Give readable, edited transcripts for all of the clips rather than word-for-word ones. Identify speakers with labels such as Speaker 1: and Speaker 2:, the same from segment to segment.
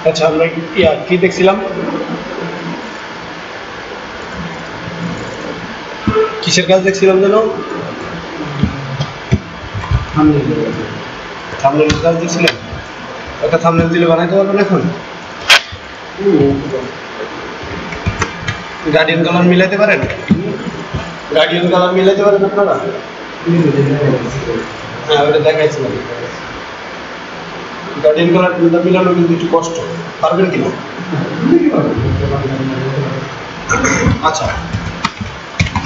Speaker 1: আচ্ছা আমরা কি দেখছিলাম, কিসের কাজ দেখছিলাম যেন, থাম্বনেলের কাজ দেখছিলাম। একটা থাম্বনেল দিলে বানাইতে পারবেন এখন? গার্ডিয়ান কালার মিলাইতে পারেন? গার্ডিয়ান কালার মিলাইতে পারেন আপনারা? হ্যাঁ ওটা দেখাইছিলাম। গার্ডিয়ান কালার মিলানো কিন্তু একটু কষ্ট, পারবেন কিনা? আচ্ছা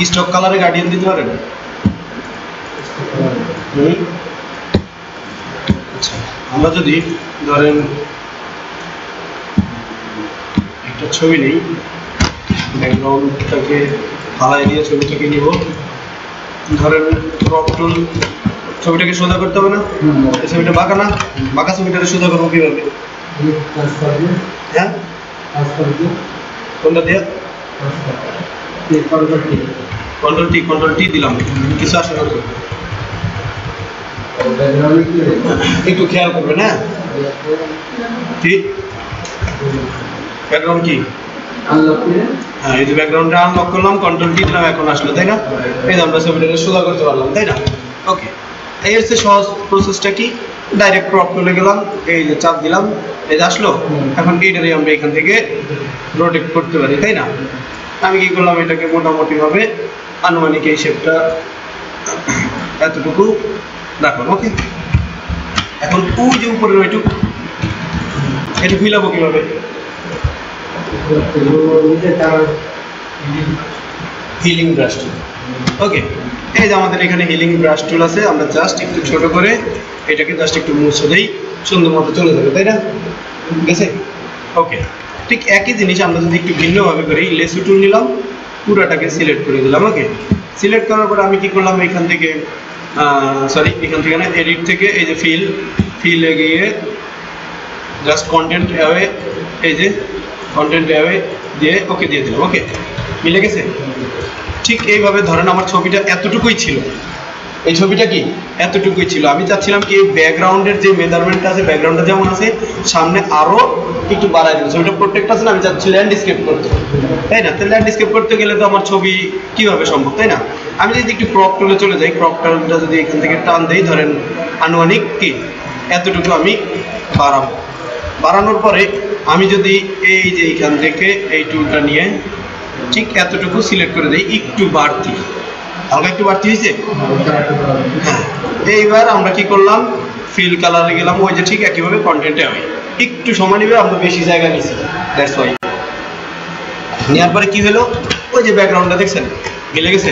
Speaker 1: স্টক কালারে গার্ডিয়ান দিতে পারেন? আচ্ছা আমরা যদি ধরেন একটা ছবি নেই, ব্যাকগ্রাউন্ডটাকে ফালাই দিয়ে ছবিটাকে নিব, ধরেন ক্রপ টুল, ছবিটাকে সোজা করতে হবে না? ছবিটা বাঁকা না, বাঁকা ছবিটাকে সোজা করবো কিভাবে? হ্যাঁ কোনটা দিয়ে? কন্ট্রোল টি দিলাম, কিছু আসে না। একটু খেয়াল করবেন। হ্যাঁ ঠিক, ব্যাকগ্রাউন্ড কি? হ্যাঁ এই যে ব্যাকগ্রাউন্ডে আনলক করলাম, কন্ট্রোল টি দিলাম, এখন আসলো তাই না? এই যে আমরা ছবিটাকে সোজা করতে পারলাম তাই না? ওকে, এই হচ্ছে সহজ প্রসেসটা। কি ডাইরেক্ট ক্রপ করে গেলাম, এই যে চাপ দিলাম, এই যে আসলো। এখন এইটারই আমরা এখান থেকে রোটেট করতে পারি তাই না? আমি কি করলাম, এটাকে মোটামুটি ভাবে আনুমানিক এই শেপটা এতটুকু রাখলাম। ওকে, এখন ওই যে উপরে ওইটুকু, এটা মিলাবো কিভাবে? হিলিং ব্রাশ টুল। ওকে, এই যে আমাদের এখানে হিলিং ব্রাশ টুল আছে, আমরা জাস্ট একটু ছোট করে এটাকে জাস্ট একটু মুছে দেই, সুন্দর মতো চলে যাবে তাই না? ঠিক আছে। ওকে, ঠিক একই জিনিস আমরা যদি একটু ভিন্নভাবে করি, লেসু টুল নিলাম, পুরাটাকে সিলেক্ট করে দিলাম। ওকে, সিলেক্ট করার পর আমি কি করলাম, এখান থেকে এখান থেকে না, এডিট থেকে এই যে ফিলে গিয়ে জাস্ট কন্টেন্ট অ্যাওয়ে, এই যে কন্টেন্ট অ্যাওয়ে দিয়ে ওকে দিয়ে দিলাম। ওকে, মিলে গেছে। ঠিক এইভাবে ধরেন আমার ছবিটা এতটুকুই ছিল, এই ছবিটা কি এতটুকুই ছিল, আমি চাচ্ছিলাম কি ব্যাকগ্রাউন্ডের যে মেজারমেন্টটা আছে, ব্যাকগ্রাউন্ডটা যেমন আছে সামনে আরো একটু বাড়াই দিল, ছবিটা প্রোটেক্ট আছে না, আমি চাচ্ছি ল্যান্ডস্কেপ করতে তাই না? তো ল্যান্ডস্কেপ করতে গেলে তো আমার ছবি কিভাবে সম্ভব তাই না? আমি যদি একটু ক্রপ টুলে চলে যাই, ক্রপ টুলটা যদি এখান থেকে টান দেই, ধরেন আনুমানিক কি এতটুকু আমি বাড়াবো। বাড়ানোর পরে আমি যদি এই যে এইখান থেকে এই টুলটা নিয়ে ঠিক এতটুকু সিলেক্ট করে দিই, একটু বাড়তি, হালকা একটু বাড়তি হয়েছে। হ্যাঁ, এইবার আমরা কি করলাম, ফিল কালারে গেলাম, ওই যে ঠিক একইভাবে কন্টেন্টে হবে, একটু সময় নেবে, আমরা বেশি জায়গা নিচ্ছি, দ্যাটস ওয়াই। নেওয়ার পরে কি হলো, ওই যে ব্যাকগ্রাউন্ডটা দেখছেন মিলে গেছে।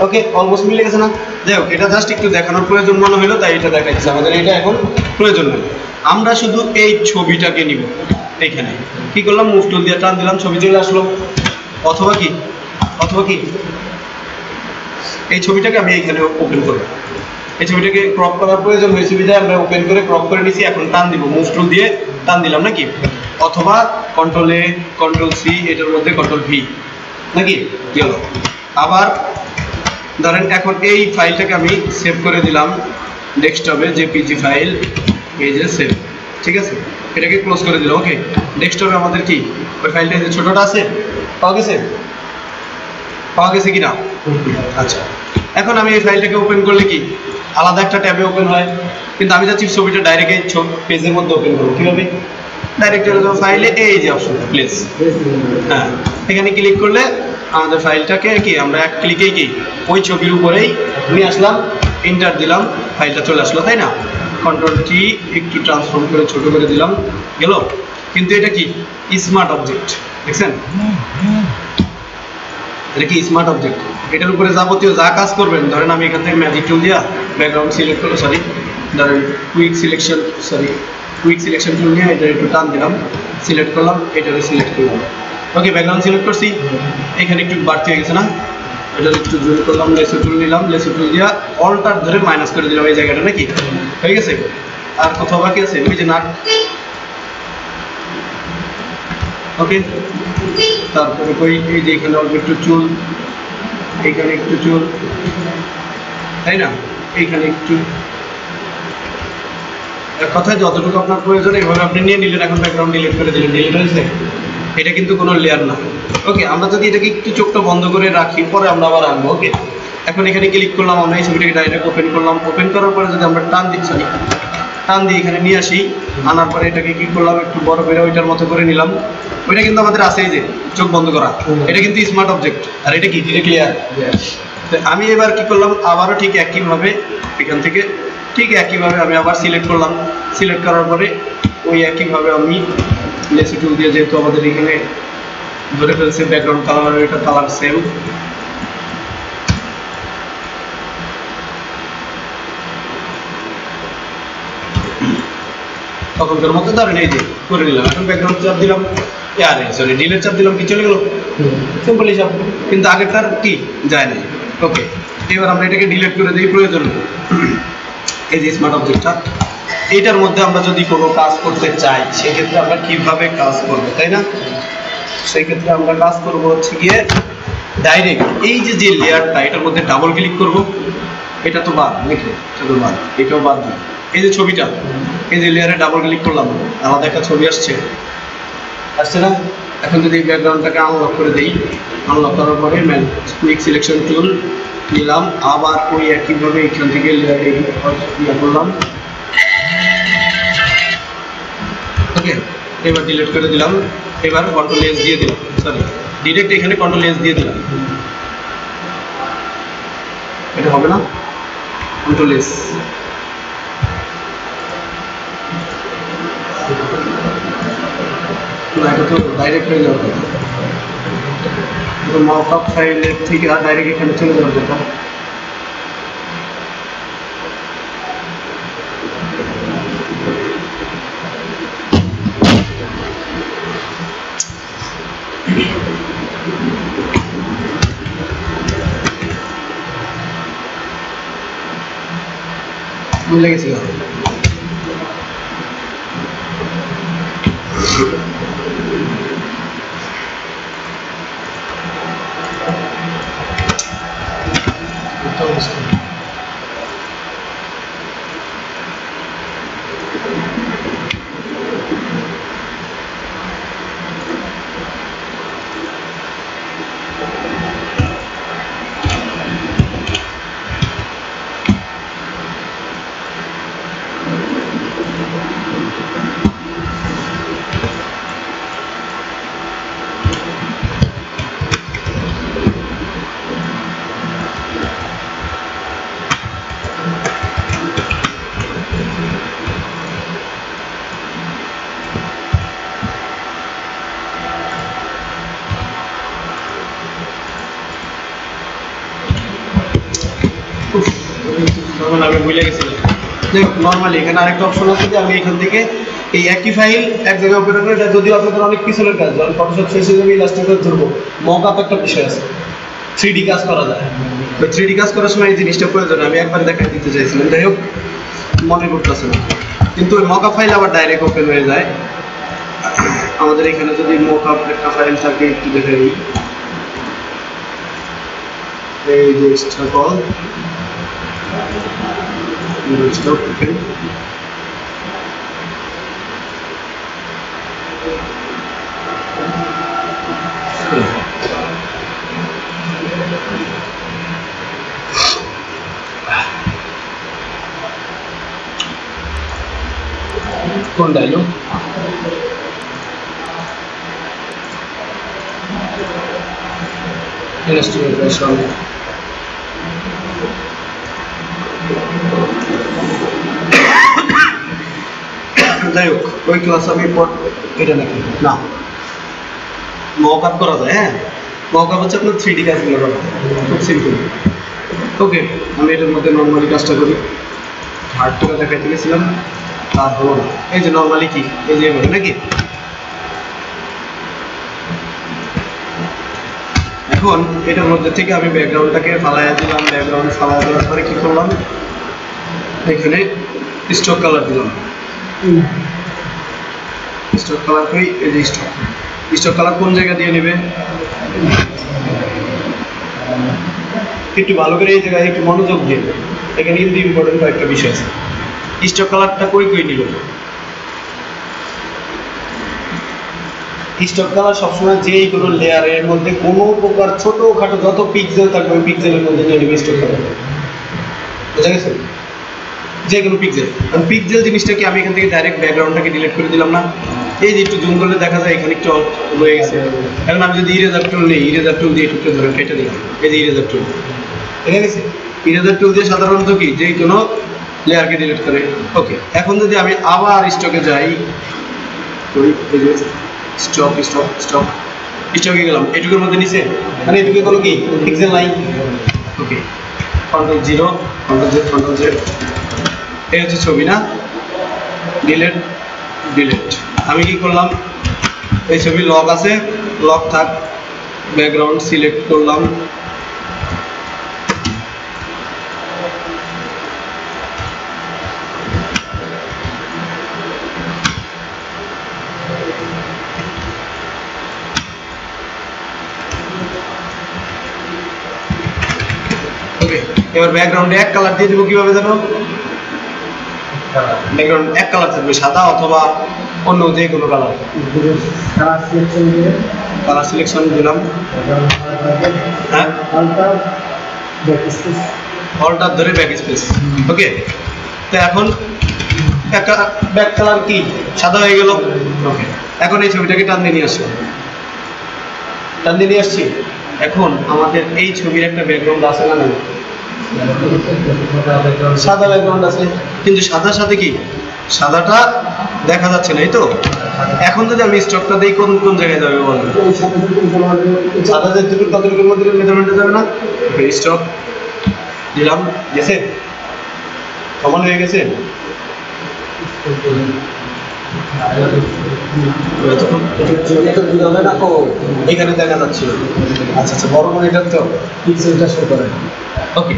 Speaker 1: ওকে, অলমোস্ট মিলে গেছে না? যাই হোক, এটা জাস্ট একটু দেখানোর প্রয়োজন মনে হলো, তাই এটা দেখাচ্ছি, আমাদের এটা এখন প্রয়োজন নেই। আমরা শুধু এই ছবিটাকে নিব, এইখানে কি করলাম, মুভ টুল দিয়ে টান দিলাম, ছবি চলে আসলো। অথবা কি এই ছবিটাকে আমি এইখানে ওপেন করব, এই ছবিটাকে ক্রপ করার প্রয়োজন হয়েছে বিধায় আমরা ওপেন করে ক্রপ করে নিছি। এখন টান দিব, মুভ টুল দিয়ে টান দিলাম নাকি, অথবা কন্ট্রোল এ, কন্ট্রোল সি, এটার মধ্যে কন্ট্রোল ভি নাকি গেল। আবার ধরেন এখন এই ফাইলটাকে আমি সেভ করে দিলাম ডেস্কটপে, জেপিজি ফাইল, এই যে সেভ, ঠিক আছে, এটাকে ক্লোজ করে দিলাম। ওকে, ডেস্কটপে আমাদের কি ওই ফাইলটা যে ছোটটা আছে পাওয়া গেছে কিনা? আচ্ছা, এখন আমি এই ফাইলটাকে ওপেন করলে কি আলাদা একটা ট্যাবে ওপেন হয়, কিন্তু আমি চাচ্ছি ছবিটা ডাইরেক্ট এই পেজের মধ্যে ওপেন করবো। কীভাবে? ডাইরেক্ট ফাইলে এই যে অপশনটা প্লেস, হ্যাঁ এখানে ক্লিক করলে আমাদের ফাইলটাকে কি আমরা এক ক্লিকেই কি ওই ছবির উপরেই নিয়ে আসলাম, এন্টার দিলাম, ফাইলটা চলে আসলো তাই না? কন্ট্রোল টি একটু ট্রান্সফর্ম করে ছোট করে দিলাম, গেল। কিন্তু এটা কি স্মার্ট অবজেক্ট, দেখছেন? এটা কি স্মার্ট অবজেক্ট, এটার উপরে যাবতীয় যা কাজ করবেন, ধরেন আমি এখান থেকে ম্যাজিক টুল দিয়া ব্যাকগ্রাউন্ড সিলেক্ট করলো, ধরেন কুইক সিলেকশন টুল নিয়ে এটা একটু টান দিলাম, সিলেক্ট করলাম, এটাকে সিলেক্ট করলাম। ওকে, ব্যাকগ্রাউন্ড সিলেক্ট করছি, এখানে একটু বাড়তি হয়ে গেছে না, এটা একটু জুম করলাম, লেসু টুল নিলাম, লেসু টুল দিয়া অল্টার ধরে মাইনাস করে দিলাম এই জায়গাটা নাকি, হয়ে গেছে। আর কোথাও বাকি আছে ওই যে নাট। ওকে, তারপরে কই এই যে এখানে অল্প একটু চুল, এইখানে একটু চুল তাই না, এইখানে একটু এক কথায় যতটুকু আপনার প্রয়োজন এইভাবে আপনি নিয়ে নিলেন, এখন ব্যাকগ্রাউন্ড ডিলিট করে দিলেন, ডিলিট হয়েছে। এটা কিন্তু কোনো লেয়ার না। ওকে, আমরা যদি এটাকে একটু চোখটা বন্ধ করে রাখি, পরে আমরা আবার আনবো। ওকে, এখন এখানে ক্লিক করলাম, আমরা এই ছবিটাকে ডাইরেক্ট ওপেন করলাম। ওপেন করার পরে যদি আমরা টান দিচ্ছি, টান দিয়ে এখানে নিয়ে আসি, আনার পরে এটাকে কি করলাম, একটু বড় করে ওইটার মতো করে নিলাম। ওইটা কিন্তু আমাদের আছে, এই যে চোখ বন্ধ করা, এটা কিন্তু স্মার্ট অবজেক্ট। আর এটা কি ডিরেক্ট লেয়ার। আমি এবার কি করলাম, আবারও ঠিক একইভাবে এখান থেকে ঠিক একইভাবে আমি আবার সিলেক্ট করলাম। সিলেক্ট করার পরে ওই একইভাবে আমি লেসি টুল দিয়ে, যেহেতু আমাদের এখানে ধরে ফেলছে ব্যাকগ্রাউন্ড কালার, এটা কালার সেম, তখনকার মতো ধরেন এই যে করে নিলাম। এখন ব্যাকগ্রাউন্ড চাপ দিলাম, আরে সরি ডিলেট চাপ দিলাম, কি চলে গেল, সিম্পল হিসাব। কিন্তু আগেরটার কি যায় না। ওকে, এবার আমরা এটাকে ডিলিট করে দিই, প্রয়োজন নেই। এই যে স্মার্ট অবজেক্টটা, এইটার মধ্যে আমরা যদি কোনো কাজ করতে চাই, সেক্ষেত্রে আমরা কিভাবে কাজ করবো, তাই না? সেই ক্ষেত্রে আমরা কাজ করবো হচ্ছে গিয়ে ডাইরেক্ট এই যে লেয়ারটা, এটার মধ্যে ডাবল ক্লিক করব। এটা তো বাদ নাকি, এটা তো বাদ, এটাও বাদ দিই। এই যে ছবিটা, এই যে লেয়ারে ডাবল ক্লিক করলাম, আলাদা একটা ছবি আসছে না? এখন যদি ব্যাকগ্রাউন্ডটাকে আনলক করে দিই, আনলক করার পরে কুইক সিলেকশন টুল নিলাম, আবার ওই একইভাবে এখান থেকে লেয়ারে ইয়ে করলাম। ওকে, এবার ডিলিট করে দিলাম। এবার কন্ট্রোল এস দিয়ে দিলাম, সরি ডিরেক্ট এখানে কন্ট্রোল এস দিয়ে দিলাম। এটা হবে না, কন্ট্রোল এস। না, এটা তো ডাইরেক্ট হয়ে যাওয়ার কথা, মকআপ ফাইলের থেকে আর ডাইরেক্ট এখানে চলে যাওয়ার কথা। ভুলে গেছি। আমি ভুলে গেছিলাম। নর্মালি এখানে আরেকটা অপশন আছে যে আমি এখান থেকে এই একই ফাইল এক জায়গায় ওপেন করে, এটা যদিও আপনাদের অনেক পিছনের কাজ, যখন ফটোশপ শেষ হয়ে যাবে ইলাস্ট্রেটর ধরবো, মকআপ একটা বিষয় আছে, 3D কাজ করা যায়। ওই 3D কাজ করার সময় এই জিনিসটা প্রয়োজন, আমি একবার দেখাই দিতে চাইছিলাম, যাই হোক মনে করতেছে না। কিন্তু ওই মকআপ ফাইল আবার ডাইরেক্ট ওপেন হয়ে যায়। আমাদের এখানে যদি মকআপ একটা ফাইল থাকে, একটু দেখে নিই, এই যে স্ট্রাকল stop okay. कौन डालो इलस्ट्रेशन যাই হোক ওই ক্লাস আমি এটা নাকি না মকআপ করা যায়। হ্যাঁ, মকআপ হচ্ছে আপনার 3D কাজগুলো করা, খুব সিম্পল। ওকে, আমি এটার মধ্যে নর্মালি কাজটা করি। হার্ডটা দেখাইতে গেছিলাম, তার হলো না। এই যে নর্মালি কি, এই যে এভাবে নাকি। এখন এটার মধ্যে থেকে আমি ব্যাকগ্রাউন্ডটাকে ফালাইয়া দিলাম। ব্যাকগ্রাউন্ড ফালাইয়া দেওয়ার পরে কি করলাম, এখানে স্টক কালার দিলাম। স্টক কালার কই, এই যে স্টক কালার কোন জায়গা দিয়ে নেবে একটু ভালো করে, এই জায়গায় একটু মনোযোগ দিয়ে, এখানে কিন্তু ইম্পর্টেন্ট কয়েকটা বিষয় আছে। স্টক কালারটা কই নিল? স্টক কালার সবসময় যেই কোনো লেয়ারের মধ্যে কোনো প্রকার ছোটখাটো যত পিক্সেল থাকবে ওই পিক্সেলের মধ্যে নিয়ে নেবে স্টক কালার। বুঝা গেছে? যে কোনো পিক্সেল জিনিসটাকে আমি এখান থেকে ডাইরেক্ট ব্যাকগ্রাউন্ডটাকে ডিলিট করে দিলাম না? এই যে একটু জুম করলে দেখা যায় এখানে একটু হয়ে গেছে। এখন আমি যদি ইরেজার টুল নেই, ইরেজার টুল দিয়ে একটু ধরে কেটে দিলাম, এই যে ইরেজার টুল, ঠিক আছে? ইরেজার টুল দিয়ে সাধারণত কি যে কোনো লেয়ারকে ডিলিট করে। ওকে, এখন যদি আমি আবার স্টকে যাই, স্টকে গেলাম, এটুকুর মধ্যে নিচে মানে এটুকু কোনো কি পিক্সেল নাই। ওকে, কন্ট্রোল জিরো, কন্ট্রোল জেড, এই হচ্ছে ছবি না? ডিলিট, আমি কি করলাম, এই ছবি লক আছে, লক থাক, ব্যাকগ্রাউন্ড সিলেক্ট করলাম, এবার ব্যাকগ্রাউন্ডে এক কালার দিয়ে দেবো। কিভাবে জানো? ব্যাকগ্রাউন্ড এক কালার থাকবে, সাদা অথবা অন্য যে কোনো কালার। কালার সিলেকশন দিলাম, হ্যাঁ, অল্টার ধরে ব্যাক স্পেস। ওকে, তো এখন ব্যাক কালার কি সাদা হয়ে গেল। ওকে, এখন এই ছবিটাকে টান দিয়ে নিয়ে আসছি। এখন আমাদের এই ছবির একটা ব্যাকগ্রাউন্ড আছে না? সাদা ব্যাকগ্রাউন্ড আছে, কিন্তু সাদার সাথে কি সাদাটা দেখা যাচ্ছে না, এই তো। এখন যদি আমি স্টকটা দিই, কোন কোন জায়গায় যাবে বলুন? সাদা যেটুকু ততটুকুর মধ্যে মেজারমেন্টে যাবে না? স্টক দিলাম, গেছে, সমান হয়ে গেছে। এখানে দেখা যাচ্ছে। আচ্ছা, বড় মনিটর তো পিক্সেলটা শো করে। ওকে,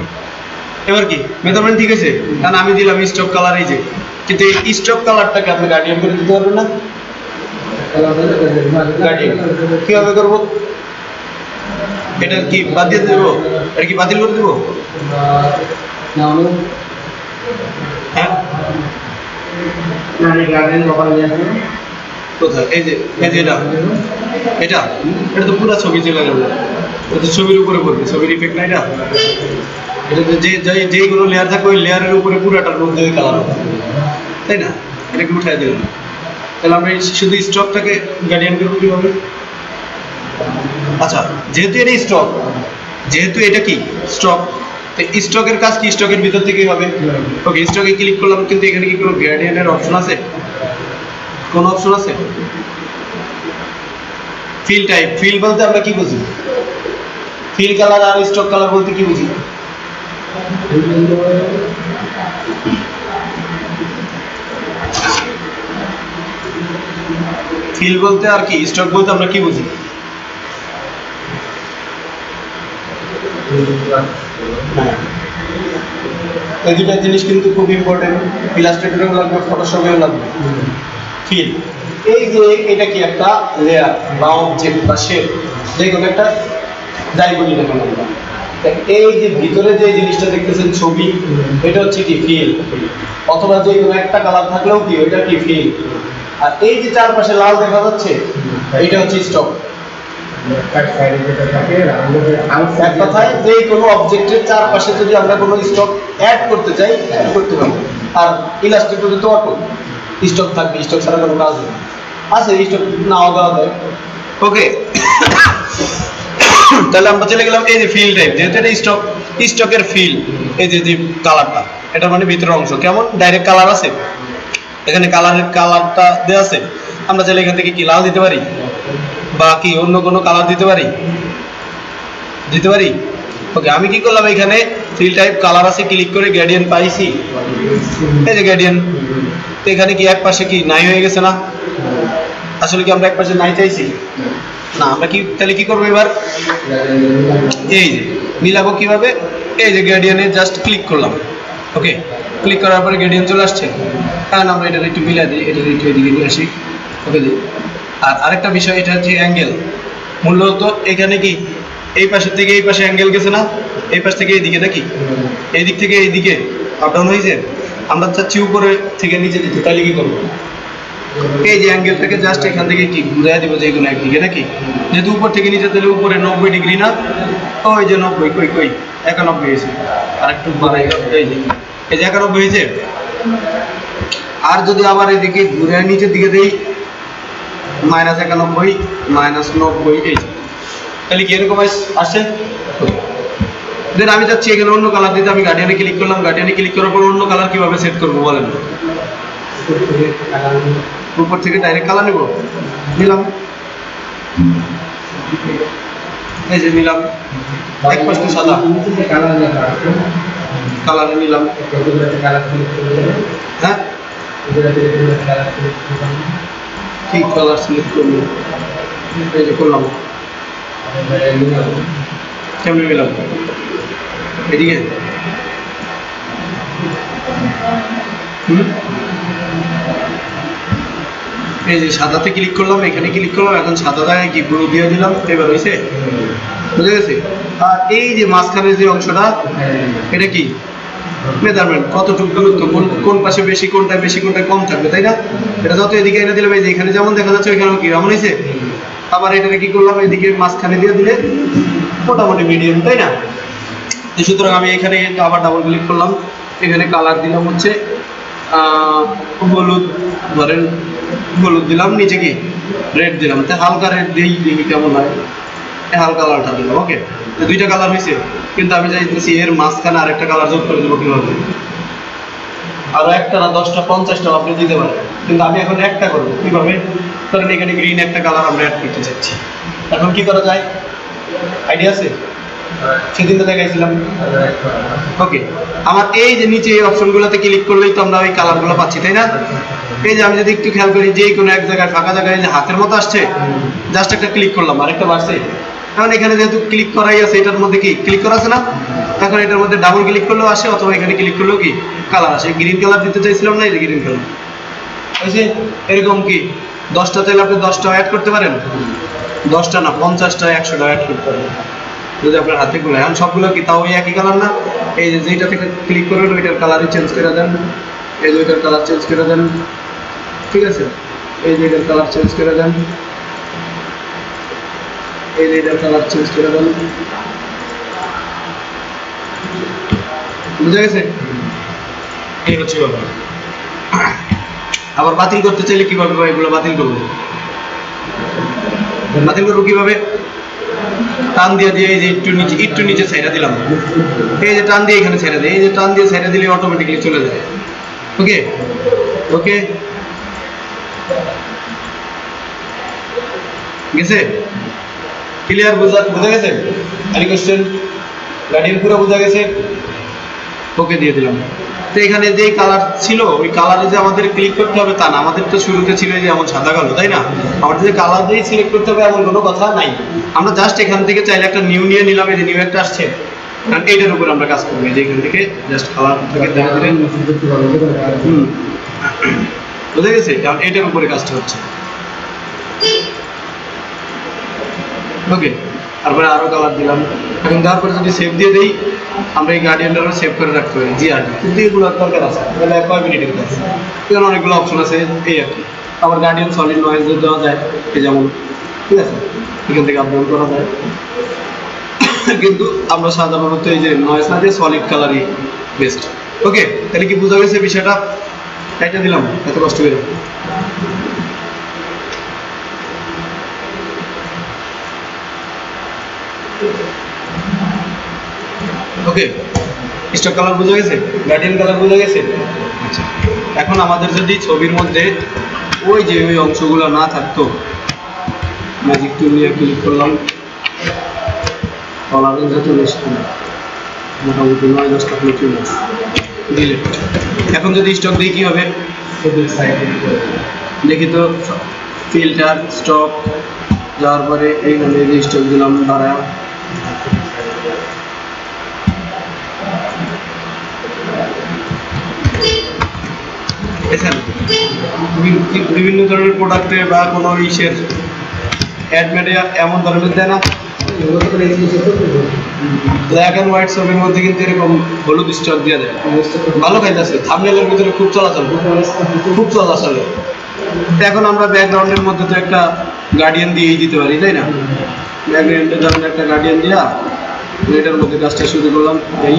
Speaker 1: এবার কি মেজারমেন্ট ঠিক আছে? কারণ আমি দিলাম স্টক কালার, এই যে, কিন্তু এই স্টক কালারটাকে আপনি গার্ডিয়ান করে দিতে পারবেন না? গার্ডিয়ান কিভাবে করবো? এটা কি বাদ দিয়ে দেবো? এটা কি বাতিল করে দেবো? হ্যাঁ, কোথায়? এই যে এটা তো পুরো ছবি চলে গেল, এটা ছবির উপরে পড়বে, ছবির ইফেক্ট না এটা। এটা যে কোনো লেয়ার থাকবে ওই লেয়ারের উপরে পুরোটার মধ্যে ওই কালার হবে, তাই না? এটাকে উঠাই দিলাম। তাহলে আমরা শুধু স্টকটাকে গার্ডিয়ান করবো কিভাবে? আচ্ছা, যেহেতু এটা স্টক, যেহেতু এটা কি স্টক, স্টকের কাজ কি স্টকের ভিতর থেকেই হবে। ওকে, স্টকে ক্লিক করলাম, কিন্তু এখানে কি কোনো গ্রেডিয়েন্টের অপশন আছে? কোন অপশন আছে? ফিল টাইপ, ফিল বলতে আমরা কি বুঝি? ফিল কালার আর স্টক কালার বলতে কি বুঝি? ফিল বলতে আর কি স্টক বলতে আমরা কি বুঝি? এই দুটা জিনিস কিন্তু খুব ইম্পর্টেন্ট, ইলাস্ট্রেটরেও লাগবে, ফটোশপেও লাগবে। ফিল, এই যে এটা কি একটা লেয়ার বা অবজেক্ট বা শেপ, যে কোনো একটা যাই বলি না কেন, এই যে ভিতরে যে জিনিসটা দেখতেছেন ছবি, এটা হচ্ছে কি ফিল, অথবা যে কোনো একটা কালার থাকলেও কি ওইটা কি ফিল। আর এই যে চারপাশে লাল দেখা যাচ্ছে, এটা হচ্ছে স্টক। এক কথায় যে কোনো অবজেক্টের চারপাশে যদি আমরা কোনো স্টক অ্যাড করতে চাই, অ্যাড করতে পারবো। আর ইলাস্ট্রেটরে তো অটো স্টক থাকবে, স্টক ছাড়া কোনো কাজ নেই। আছে স্টক নাও দেওয়া যায়। ওকে, তাহলে আমরা চলে গেলাম এই যে ফিল টাইপ, যেহেতু এটা স্টকের ফিল, এই যে কালারটা, এটা মানে ভিতরের অংশ কেমন ডাইরেক্ট কালার আছে, এখানে কালারটা দেওয়া আছে। আমরা চাইলে এখান থেকে কি লাল দিতে পারি বা কি অন্য কোনো কালার দিতে পারি। ওকে, আমি কি করলাম, এখানে ফিল টাইপ কালার আছে, ক্লিক করে গ্রেডিয়েন্ট পাইছি, এই যে গ্রেডিয়েন্ট। তো এখানে কি এক পাশে কি নাই হয়ে গেছে না? আসলে কি আমরা এক পাশে নাই চাইছি না? আমরা কি তাহলে কি করবো এবার? এই যে মিলাবো কিভাবে? এই যে গ্রেডিয়েন্টে জাস্ট ক্লিক করলাম। ওকে, ক্লিক করার পরে গ্রেডিয়েন্ট চলে আসছে। এখন আমরা এটা একটু মিলাই দিই, এটা একটু এদিকে নিয়ে আসি। ওকে, আর আরেকটা বিষয়, এটা হচ্ছে অ্যাঙ্গেল। মূলত এখানে কি এই পাশের থেকে এই পাশে অ্যাঙ্গেল গেছে না? এই পাশ থেকে এইদিকে নাকি এই দিক থেকে এইদিকে আপ ডাউন হয়েছে। আমরা চাচ্ছি উপরে থেকে নিচে দিতে, তাহলে কি করবো? এই যে অ্যাঙ্গেলটাকে জাস্ট এখান থেকে কি ঘুরে দিব যে কোনো একদিকে নাকি, যেহেতু উপর থেকে নিচে তাহলে উপরে 90 ডিগ্রি না, ওই যে 90 কই 91 হয়েছে, আর একটু বাড়াই এই যে 91 হয়েছে। আর যদি আবার এদিকে ঘুরে নিচের দিকে দেই -91 -90 এই, তাহলে কি এরকম আসছে? দেন আমি চাচ্ছি এখানে অন্য কালার দিতে, আমি গার্ডিয়ানে ক্লিক করলাম, গার্ডিয়ানে ক্লিক করার পর অন্য কালার কিভাবে সেট করবো বলেন? উপর থেকে ডাইরেক্ট কালার নেব, নিলাম, এই যে নিলাম, এক পাশে সাদা কালারে নিলাম, হ্যাঁ কি কালার সিলেক্ট করবো, এই যে করলাম, কেমন নিলাম এদিকে, এই যে সাদাতে ক্লিক করলাম, এখানে ক্লিক করলাম, এখন সাদা জায়গায় কি ব্লু দিয়ে দিলাম, এবার হয়েছে, বুঝে গেছে? আর এই যে মাঝখানের যে অংশটা, এটা কি মেজারমেন্ট, কতটুকু দূরত্ব, কোন পাশে বেশি কোনটা কম থাকবে, তাই না? এটা যত এদিকে এনে দিলাম, এই যে এখানে যেমন দেখা যাচ্ছে ওইখানেও কি এমন হয়েছে। আবার এটাকে কি করলাম, এদিকে মাঝখানে দিয়ে দিলে মোটামুটি মিডিয়াম, তাই না? সুতরাং আমি এখানে আবার ডাবল ক্লিক করলাম, এখানে কালার দিলাম হচ্ছে হলুদ, ধরেন হলুদ দিলাম, নিচে কি রেড দিলাম, তাই হালকা রেড দিই, দেখি কেমন হয়, হালকা কালারটা দিলাম। ওকে, দুইটা কালার হয়েছে, কিন্তু আমি চাইতেছি এর মাঝখানে আরেকটা কালার যোগ করে দেবো। কীভাবে? আরও একটা না 10টা 50টা আপনি দিতে পারেন, কিন্তু আমি এখন একটা করবো। কীভাবে? ধরেন এখানে গ্রিন একটা কালার আমরা অ্যাড করতে চাচ্ছি, এখন কি করা যায়, আইডিয়া আছে? সেদিন তো দেখাইছিলাম। ওকে, আমার এই যে নিচে এই অপশনগুলোতে ক্লিক করলেই তো আমরা ওই কালারগুলো পাচ্ছি, তাই না? এই যে আমি যদি একটু খেয়াল করি, যে কোনো এক জায়গায় ফাঁকা জায়গায় যে হাতের মতো আসছে, জাস্ট একটা ক্লিক করলাম, আরেকটা বাড়ছে। এখন এখানে যেহেতু ক্লিক করাই আছে, এটার মধ্যে কি ক্লিক করা আছে না, এখন এটার মধ্যে ডাবল ক্লিক করলেও আসে, অথবা এখানে ক্লিক করলেও কি কালার আসে। গ্রিন কালার দিতে চাইছিলাম না, এই যে গ্রিন কালার হয়েছে। এরকম কি 10টা চাইলে আপনি 10টাও অ্যাড করতে পারেন, 10টা না 50টা 100টা অ্যাড করতে পারেন যদি আপনার হাতে গুলো। এখন সবগুলো কি তাও ওই একই কালার না? এই যে যেটা থেকে ক্লিক করবেন ওইটার কালারই চেঞ্জ করে দেন, এই যে ওইটার কালার চেঞ্জ করে দেন, ঠিক আছে? এই যে এটার কালার চেঞ্জ করে দেন, এই যে এটার কালার চেঞ্জ করে দেন, বুঝা গেছে? এই হচ্ছে ব্যাপার। আবার বাতিল করতে চাইলে কিভাবে এগুলো বাতিল করবো? বাতিল করবো কিভাবে? টান দিয়ে এই যে একটু নিচে ছাইড়া দিলাম, এই যে টান দিয়ে এখানে ছাইড়া দেয়, এই যে টান দিয়ে ছাইড়া দিলে অটোমেটিক্যালি চলে যায়। ওকে ওকে, গেছে? ক্লিয়ার? বোঝা গেছে? Any question? গার্ডিয়ান পুরো বোঝা গেছে? ওকে দিয়ে দিলাম। তো এখানে যে কালার ছিল, ওই কালারে যে আমাদের ক্লিক করতে হবে তা না, আমাদের তো শুরুতে ছিল যে এমন সাদা কালো, তাই না? আমাদের যে কালার দিয়েই সিলেক্ট করতে হবে এমন কোনো কথা নাই। আমরা জাস্ট এখান থেকে চাইলে একটা নিউ নিয়ে নিলাম, এই যে নিউ একটা আসছে, কারণ এইটার উপর আমরা কাজ করবো। যে এখান থেকে জাস্ট কালারটাকে দেখা দিলেন, বুঝে গেছে? কারণ এইটার উপরে কাজটা হচ্ছে। ওকে, তারপরে আরো কালার দিলাম। এখন দেওয়ার পরে যদি সেভ দিয়ে দিই, আমরা এই গার্ডিয়ানটারও সেভ করে রাখতে পারি জিআরডি, কিন্তু এগুলো দরকার আছে, তাহলে কয় মিনিটের কাজ, এখানে অনেকগুলো অপশন আছে, এই আর কি। আবার গার্ডিয়ান সলিড নয়েজ দেওয়া যায়, এই যেমন, ঠিক আছে, এখান থেকে আপলোড করা যায়। কিন্তু আমরা সাধারণত এই যে নয়েজ না দিয়ে সলিড কালারই বেস্ট। ওকে, তাহলে কি বোঝা গেছে বিষয়টা? এটা দিলাম, এত কষ্ট করে। ওকে, স্টক কালার বোঝা গেছে, গার্ডিয়ান কালার বোঝা গেছে। আচ্ছা, এখন আমাদের যদি ছবির মধ্যে ওই যে ওই অংশগুলো না থাকতো, ম্যাজিক টুল নিয়ে ক্লিক করলাম, টলারেন্স চলে এসছে, মোটামুটি 9-10টা ক্লিক চলে ডিলিট। এখন যদি স্টক দিই কি হবে দেখি তো, ফিল্টার স্টক যাওয়ার পরে এইখানে যে স্টক দিলাম দাঁড়া, বিভিন্ন ধরনের প্রোডাক্টে বা কোনো ইসের অ্যাড মেডে এমন ধরনের দেয় না, ব্ল্যাক এন্ড হোয়াইট ছবির মধ্যে কিন্তু এরকম হলুদ স্টক দিয়ে দেয়, ভালো খাইতেছে। থাম্বনেলের ভিতরে খুব চলাচল, খুব চলাচল। এখন আমরা ব্যাকগ্রাউন্ডের মধ্যে তো একটা গার্ডিয়ান দিয়েই দিতে পারি, তাই না? ব্যাকগ্রাউন্ডে যখন একটা গার্ডিয়ান দিয়া এটার মধ্যে কাজটা শুরু করলাম, এই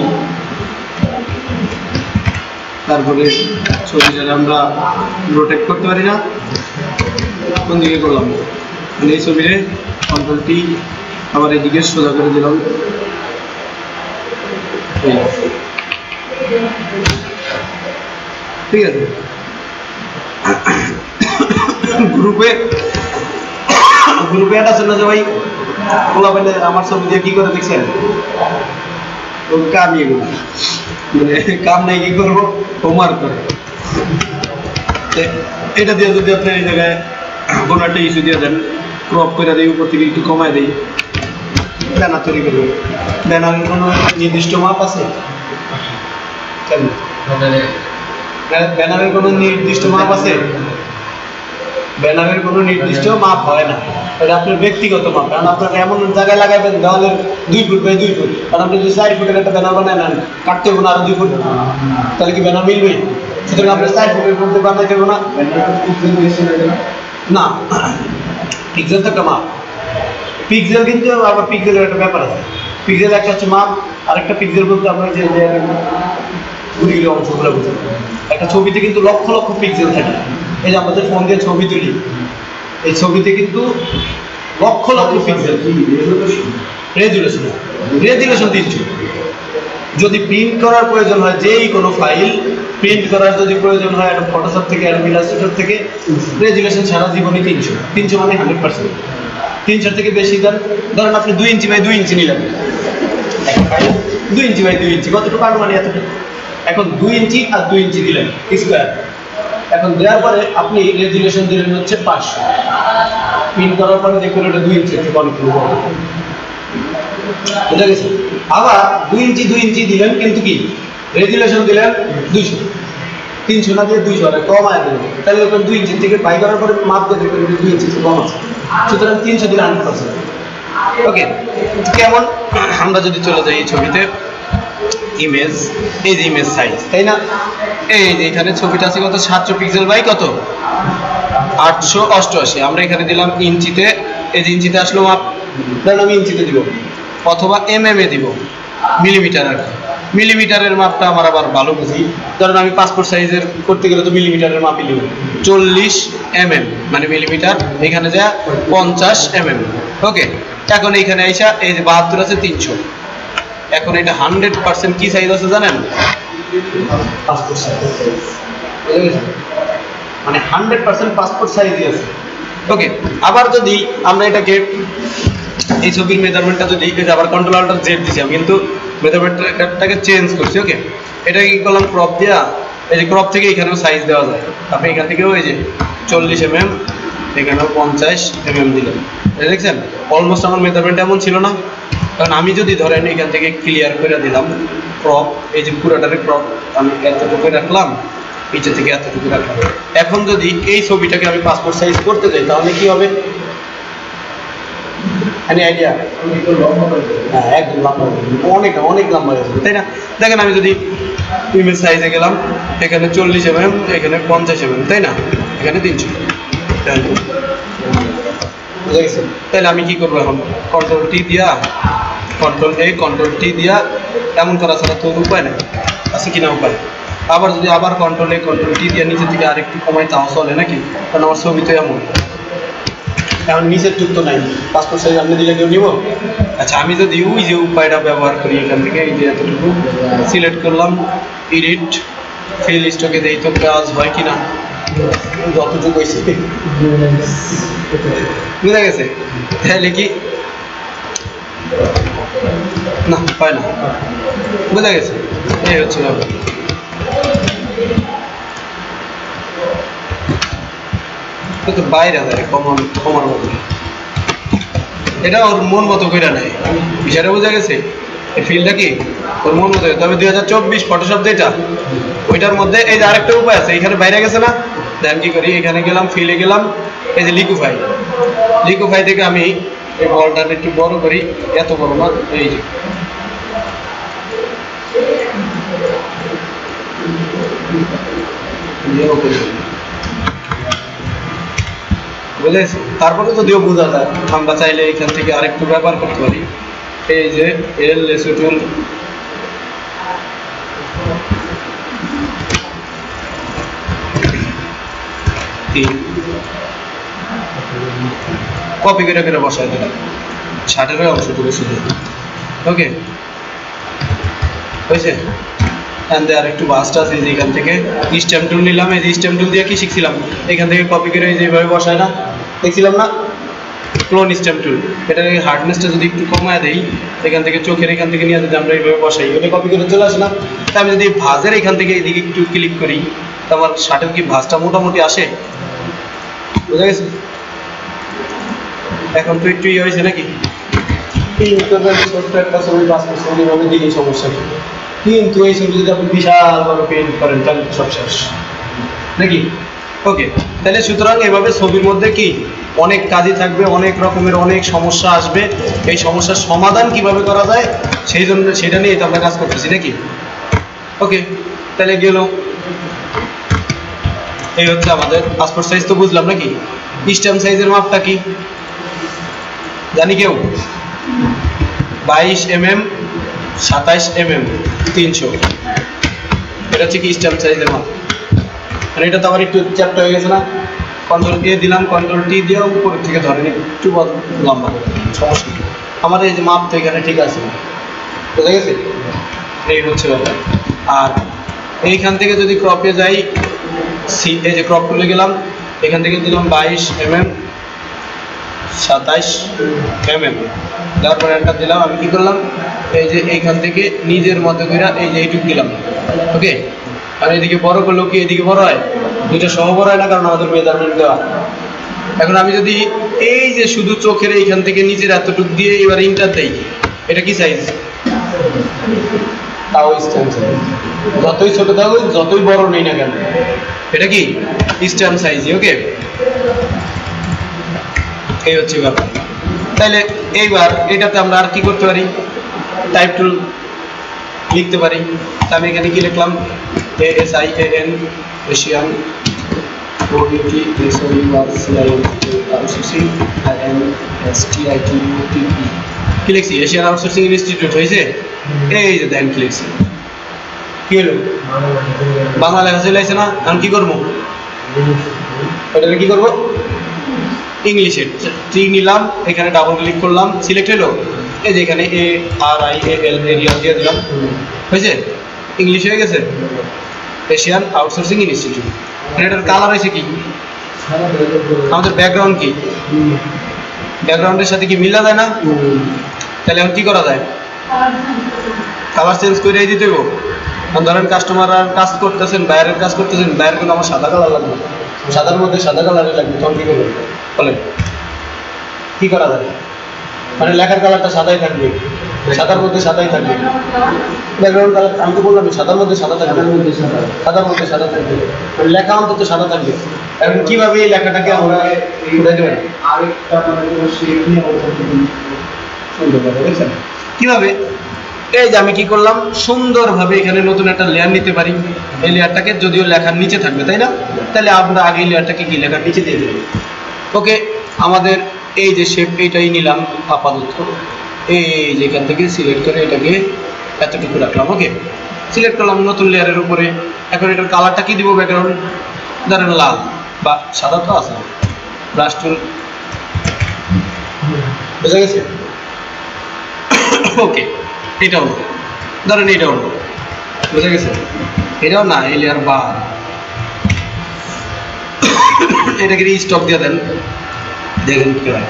Speaker 1: তারপরে ছবিটা আমরা রোটেট করতে পারি না, কোন দিকে করলাম, এই ছবিরে কন্ট্রোল টি, আবার এদিকে সোজা করে দিলাম। ঠিক আছে, গ্রুপে গ্রুপে আছে না যে ভাই বলা পেলে আমার ছবি দিয়ে কি করে দেখছেন, কাম এগুলো মানে কাম নেই, কি করবো হোমওয়ার্ক করে। এটা দিয়ে যদি আপনি এই জায়গায় কোনো একটা ইস্যু দিয়ে দেন, ক্রপ করে দিই, উপর থেকে একটু কমায় দিই, ব্যানার তৈরি করবে। ব্যানারের কোনো নির্দিষ্ট মাপ আছে? ব্যানারের কোনো নির্দিষ্ট মাপ আছে? ব্যানারের কোনো নির্দিষ্ট মাপ হয় না, এটা আপনার ব্যক্তিগত মাপ। কারণ আপনার এমন জায়গায় লাগাবেন দেওয়ালের 2 ফুট বাই 2 ফুট, কারণ আপনি যদি 4 ফুটের একটা ব্যানার বানায় নেন, কাটতে হবে না আরো 2 ফুট, তাহলে কি ব্যানার মিলবে? সুতরাং আপনি 4 ফুটের মধ্যে বানাইতে হবে না, না পিক্সেল তো একটা মাপ। পিক্সেল কিন্তু আবার পিক্সেলের একটা ব্যাপার আছে। পিক্সেল একটা হচ্ছে মাপ, আর একটা পিক্সেল বলতে আপনার যে গুলিগুলি অংশগুলো বুঝেন। একটা ছবিতে কিন্তু লক্ষ লক্ষ পিক্সেল থাকে। এই যে আমাদের ফোন দিয়ে ছবি তুলি, এই ছবিতে কিন্তু লক্ষ লক্ষ পিক্সেল। রেজুলেশন 300। যদি প্রিন্ট করার প্রয়োজন হয়, যেই কোনো ফাইল প্রিন্ট করার যদি প্রয়োজন হয় একটা ফটোশপ থেকে, একটা ইলাস্ট্রেটর থেকে, রেজুলেশন সারা জীবনে 300 মানে 100%। 300 থেকে বেশি দেন, ধরেন আপনি 2 ইঞ্চি বাই 2 ইঞ্চি নিলেন, 2 ইঞ্চি বাই 2 ইঞ্চি কতটুকু আর মানে এতটুকু। এখন 2 ইঞ্চি আর 2 ইঞ্চি দিলেন স্কোয়ার, এখন দেওয়ার পরে আপনি রেজুলেশন দিলেন হচ্ছে 500। প্রিন্ট করার পরে দেখবেন এটা 2 ইঞ্চি থেকে অনেক বুঝা গেছে। আবার 2 ইঞ্চি দিলেন, কিন্তু কি রেজুলেশন দিলেন 200, 300 না দিয়ে 200 আর কম আয় দিলেন, তাহলে দেখবেন 2 ইঞ্চি থেকে বাই করার পরে মাপ দিয়ে দেখবেন 2 ইঞ্চি থেকে কম আছে। সুতরাং 300 দিলে 100%। ওকে, কেমন? আমরা যদি চলে যাই এই ছবিতে, ইমেজ, এই যে ইমেজ সাইজ, তাই না? এই যে এখানে ছবিটা আছে কত, 700 পিক্সেল বাই কত, 888। আমরা এখানে দিলাম ইঞ্চিতে, এই যে ইঞ্চিতে আসলো মাপ, ধরেন আমি ইঞ্চিতে দিব, অথবা এমএম এ দিব, মিলিমিটার আর কি। মিলিমিটারের মাপটা আমার আবার ভালো বুঝি, ধরেন আমি পাসপোর্ট সাইজের করতে গেলে তো মিলিমিটারের মাপই দিব, 40 mm মানে মিলিমিটার, এখানে যা 50 mm। ওকে, এখন এইখানে আইসা এই যে 72 আছে 300। এখন এটা 100% কি সাইজ আছে জানেন? পাসপোর্ট সাইজ, মানে 100% পাসপোর্ট সাইজই আছে। ওকে, আবার যদি আমরা এটাকে এই ছবির মেজারমেন্টটা যদি আবার কন্ট্রোল অল্টার জেড দিছি, আমি কিন্তু মেজারমেন্টটাকে চেঞ্জ করছি। ওকে, এটা কি করলাম, ক্রপ দিয়া, এই যে ক্রপ থেকে এখানেও সাইজ দেওয়া যায়। আপনি এখান থেকেও এই যে 40 mm, এখানেও 50 mm দিলেন, দেখছেন অলমোস্ট আমার মেজারমেন্ট এমন ছিল না। কারণ আমি যদি ধরেন এখান থেকে ক্লিয়ার করে দিলাম ক্রপ, এই যে পুরাটারে ক্রপ আমি এতটুকু রাখলাম, নিচে থেকে এতটুকু রাখলাম। এখন যদি এই ছবিটাকে আমি পাসপোর্ট সাইজ করতে যাই, তাহলে কি হবে? আইডিয়া? হ্যাঁ, একদম লম্বা, অনেক লম্বা হয়ে যাবে, তাই না? দেখেন আমি যদি ইমেজ সাইজে গেলাম, এখানে 40 mm, এখানে 50 mm, তাই না? এখানে 300। তাহলে আমি কি করবো এখন? কন্ট্রোল টি দিয়া, কন্ট্রোল এ, কন্ট্রোল টি দিয়া এমন করা ছাড়া তো উপায় নেই, আছে কিনা উপায়? আবার যদি আবার কন্ট্রোল এ, কন্ট্রোল টি দিয়া নিচে থেকে আরেকটু কমাই, তাও চলে নাকি? কারণ আমার ছবি তো এমন, এখন নিচের যুক্ত নাই, পাসপোর্ট সাইজ আপনি দিলে কেউ নিব? আচ্ছা, আমি যদি ওই যে উপায়টা ব্যবহার করি, এখান থেকে এই যে এতটুকু সিলেক্ট করলাম, এডিট, ফিল স্টকে দেই, তো কাজ হয় কিনা, যতটুকু হয়েছে বুঝা গেছে। তাহলে কি না হয় না, বুঝা গেছে? এই হচ্ছে ব্যাপার। তো বাইরে যায় কমার মতো, এটা ওর মন মতো করে নেয়, বিষয়টা বোঝা গেছে? এই ফিলটা কি ওর মন মতো। তবে 2024 ফটোশপ যেটা, ওইটার মধ্যে এই যে আরেকটা উপায় আছে, এখানে বাইরে গেছে না, আমি কি করি, এখানে গেলাম, ফিলে গেলাম, এই যে লিকুইফাই থেকে আমি এই বলটা একটু বড় করি, এত বড় না, এই যে বুঝেছি। তারপরে যদিও বোঝা যায়, আমরা চাইলে এখান থেকে আরেকটু ব্যবহার করতে পারি। এই যে এল লেসোটুল কপি করে করে বসায় দিলাম 60-এর অংশটুকু শুধু। ওকে, হয়েছে। আর একটু বাস্ট আছে যে এখান থেকে স্ট্যাম্প টুল নিলাম। এই যে স্ট্যাম্প টুল দিয়ে কি শিখছিলাম, এখান থেকে কপি করে যেভাবে বসায় না, দেখছিলাম না, ক্লোন স্ট্যাম্প টুল। এটার হার্ডনেসটা যদি একটু কমায় দেই, এখান থেকে চোখের এখান থেকে নিয়ে যদি আমরা এইভাবে বসাই, ওটা কপি করে চলে আসে না। তা আমি যদি ভাঁজের এখান থেকে এদিকে একটু ক্লিক করি, তো আমার শার্টের কি ভাঁজটা মোটামুটি আসে, বুঝা গেছে? এখন তো একটু ইয়ে হয়েছে নাকি, ছোট্ট একটা ছবি 5% এইভাবে দিলেই সমস্যা নেই। কিন্তু এই ছবি যদি আপনি বিশাল বড় পেইন্ট করেন, তাহলে সব শেষ নাকি? ওকে, তাহলে সুতরাং এভাবে ছবির মধ্যে কি অনেক কাজই থাকবে, অনেক রকমের অনেক সমস্যা আসবে। এই সমস্যার সমাধান কিভাবে করা যায় সেই জন্য সেটা নিয়ে তো আমরা কাজ করতেছি নাকি? ওকে, তাহলে গেল। এই হচ্ছে আমাদের পাসপোর্ট সাইজ তো বুঝলাম নাকি? স্ট্যাম্প সাইজের মাপটা কি জানি কেউ? 22 mm 27 mm 300। এটা হচ্ছে কি স্ট্যাম্প সাইজের মাপ। আর এটা তো আবার একটু চ্যাপ্টা হয়ে গেছে না, কন্ট্রোল এ দিলাম, কন্ট্রোল টি দিয়ে উপর থেকে ধরেন একটু লম্বা করে, সমস্যা নেই। আমাদের এই যে মাপ তো এখানে ঠিক আছে, বুঝা গেছে? এই হচ্ছে ব্যাপার। আর এইখান থেকে যদি ক্রপে যাই, এই যে ক্রপ করে গেলাম, এখান থেকে দিলাম 22 mm 27 mm, তারপরে একটা দিলাম। আমি কি করলাম, এই যে এইখান থেকে নিজের মতো করে এই যে এইটুকু দিলাম। ওকে, আর এদিকে বড় করলেও কি এদিকে বড় হয়, দুইটা সহ বড় হয় না, কারণ আমাদের মেজারমেন্ট দেওয়া। এখন আমি যদি এই যে শুধু চোখের এইখান থেকে নিজের এতটুক দিয়ে এবার ইন্টার দেই, এটা কি সাইজ? তাও স্ট্যাম্প সাইজ। যতই ছোট থাকুক, যতই বড় নেই না কেন, এটা কি স্ট্যাম্প সাইজ। ওকে, এই হচ্ছে ব্যাপার। তাইলে এইবার এটাতে আমরা আর কি করতে পারি, টাইপ টুল লিখতে পারি। তা আমি এখানে কি লিখলাম, ASIAN এশিয়ান OET কি লিখছি? এশিয়ান আউটসোর্সিং ইনস্টিটিউট হয়েছে। এই যে দেখেন কি লিখছি, কি হলো, বাংলা লেখা চলে আসছে না। আমি কি করবো, ওটাকে কি করবো, ইংলিশে ঠিক নিলাম, এখানে ডাবল ক্লিক করলাম, সিলেক্ট হলো। এই যে এখানে ARIAL এরিয়া দিয়ে দিলাম, হয়েছে, ইংলিশ হয়ে গেছে, এশিয়ান আউটসোর্সিং ইনস্টিটিউট। এটার কালার হয়েছে কি, আমাদের ব্যাকগ্রাউন্ড কি, ব্যাকগ্রাউন্ডের সাথে কি মিলা যায় না? তাহলে এখন কি করা যায়, কালার চেঞ্জ করে দিতে গো। ধরেন কাস্টমার আর কাজ করতেছেন, বাইরের কাজ করতেছেন, বাইরের কিন্তু আমার সাদা কালার লাগবে, সাদার মধ্যে সাদা কালারই লাগবে, তখন কি করবেন বলেন? কি করা যায়, মানে লেখার কালারটা সাদাই থাকবে, সাদার মধ্যে সাদাই থাকবে, ব্যাকগ্রাউন্ড কালার আমি তো বললাম সাদার মধ্যে সাদা থাকবে, সাদার মধ্যে সাদা থাকবে, লেখা অন্তত সাদা থাকবে। এখন কিভাবে এই লেখাটাকে আমরা বুঝাইতে পারি, আরেকটা সুন্দরভাবে দেখছেন কিভাবে? এই যে আমি কি করলাম, সুন্দরভাবে এখানে নতুন একটা লেয়ার নিতে পারি। এই লেয়ারটাকে যদিও লেখার নিচে থাকবে, তাই না? তাহলে আমরা আগে এই লেয়ারটাকে কি লেখার নিচে দিয়ে দিলাম। ওকে, আমাদের এই যে শেপ এইটাই নিলাম আপাতত, এই যে এখান থেকে সিলেক্ট করে এটাকে এতটুকু রাখলাম। ওকে, সিলেক্ট করলাম নতুন লেয়ারের উপরে। এখন এটার কালারটা কি দিব, ব্যাকগ্রাউন্ড ধরেন লাল বা সাদা তো আছে, ব্রাশ টুল, বুঝা গেছে? ওকে, এটাও ধরেন, এটাও বুঝা গেছে, এটাও না, এই লেয়ার বা এটাকে স্টক দিয়ে দেন, দেখেন কি হয়।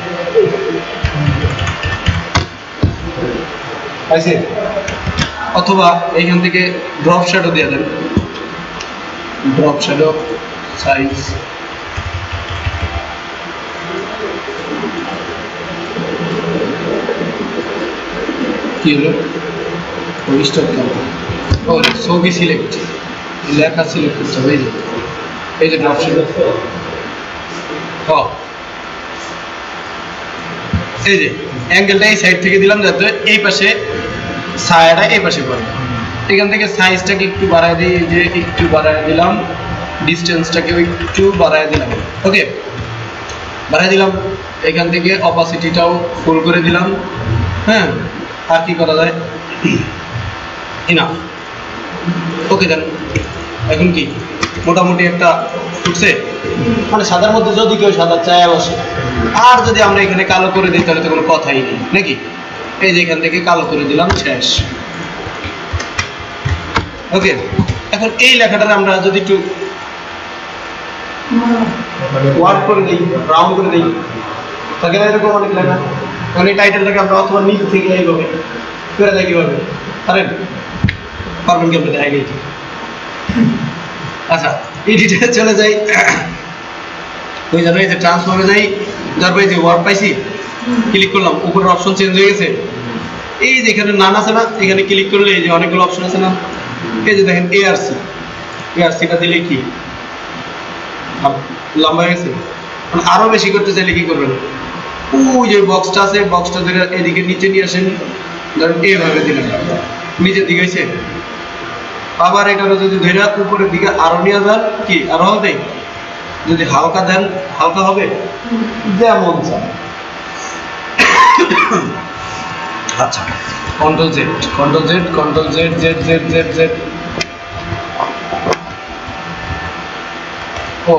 Speaker 1: অথবা এইখান থেকে ড্রপ শ্যাডো দিয়ে দেন, ড্রপ শ্যাডো সাইজ কি হলো, স্টক ও ছবি সিলেক্ট, লেখা সিলেক্ট করতে হবে। এই যে ড্রপ শ্যাডো, এই যে অ্যাঙ্গেলটা এই সাইড থেকে দিলাম যাতে এই পাশে ছায়াটা এই পাশে পড়ে। এখান থেকে সাইজটাকে একটু বাড়ায় দিই, এই যে একটু বাড়ায় দিলাম, ডিস্টেন্সটাকেও একটু বাড়ায় দিলাম। ওকে, বাড়ায় দিলাম। এখান থেকে অপাসিটিটাও ফুল করে দিলাম। হ্যাঁ, আর কি করা যায়? ইনাফ। ওকে দেন। এখন কি মোটামুটি একটা উঠছে, মানে সাদার মধ্যে যদি কেউ সাদা চায় বসে, আর যদি আমরা এখানে কালো করে দিই তাহলে তো কোনো কথাই নেই নাকি? এই যে এখান থেকে কালো করে দিলাম, শেষ। ওকে, এখন এই লেখাটা আমরা যদি একটু ওয়ার্ক করে দিই, রাউন্ড করে দিই, তাহলে এরকম অনেক লেখা। এখন এই টাইটেলটাকে আমরা অথবা নিচ থেকে এইভাবে করে দেয়, কীভাবে পারেন? পারবেন কি? আমরা দেখা গেছি। আচ্ছা, এডিটে চলে যাই, ওই যাবে এই যে ট্রান্সফর্মে যাই, তারপরে এই যে ওয়ার্ড পাইছি, ক্লিক করলাম, উপরের অপশন চেঞ্জ হয়ে গেছে। এই যে এখানে নান আছে না, এখানে ক্লিক করলে এই যে অনেকগুলো অপশন আছে না, এই যে দেখেন এআরসি, এআরসিটা দিলে কি লম্বা হয়ে গেছে। মানে আরো বেশি করতে চাইলে কি করবেন? ওই যে বক্সটা আছে, বক্সটা ধরে এদিকে নিচে নিয়ে আসেন, ধরেন এইভাবে দিলেন, নিচের দিকে হয়েছে। আবার এটাকে যদি ধরে উপরের দিকে আরো নিয়ে যান, কি আরো হবে? যদি হালকা দেন হালকা হবে, যেমন চান। আচ্ছা, control Z, control Z, control Z, Z Z Z Z. ও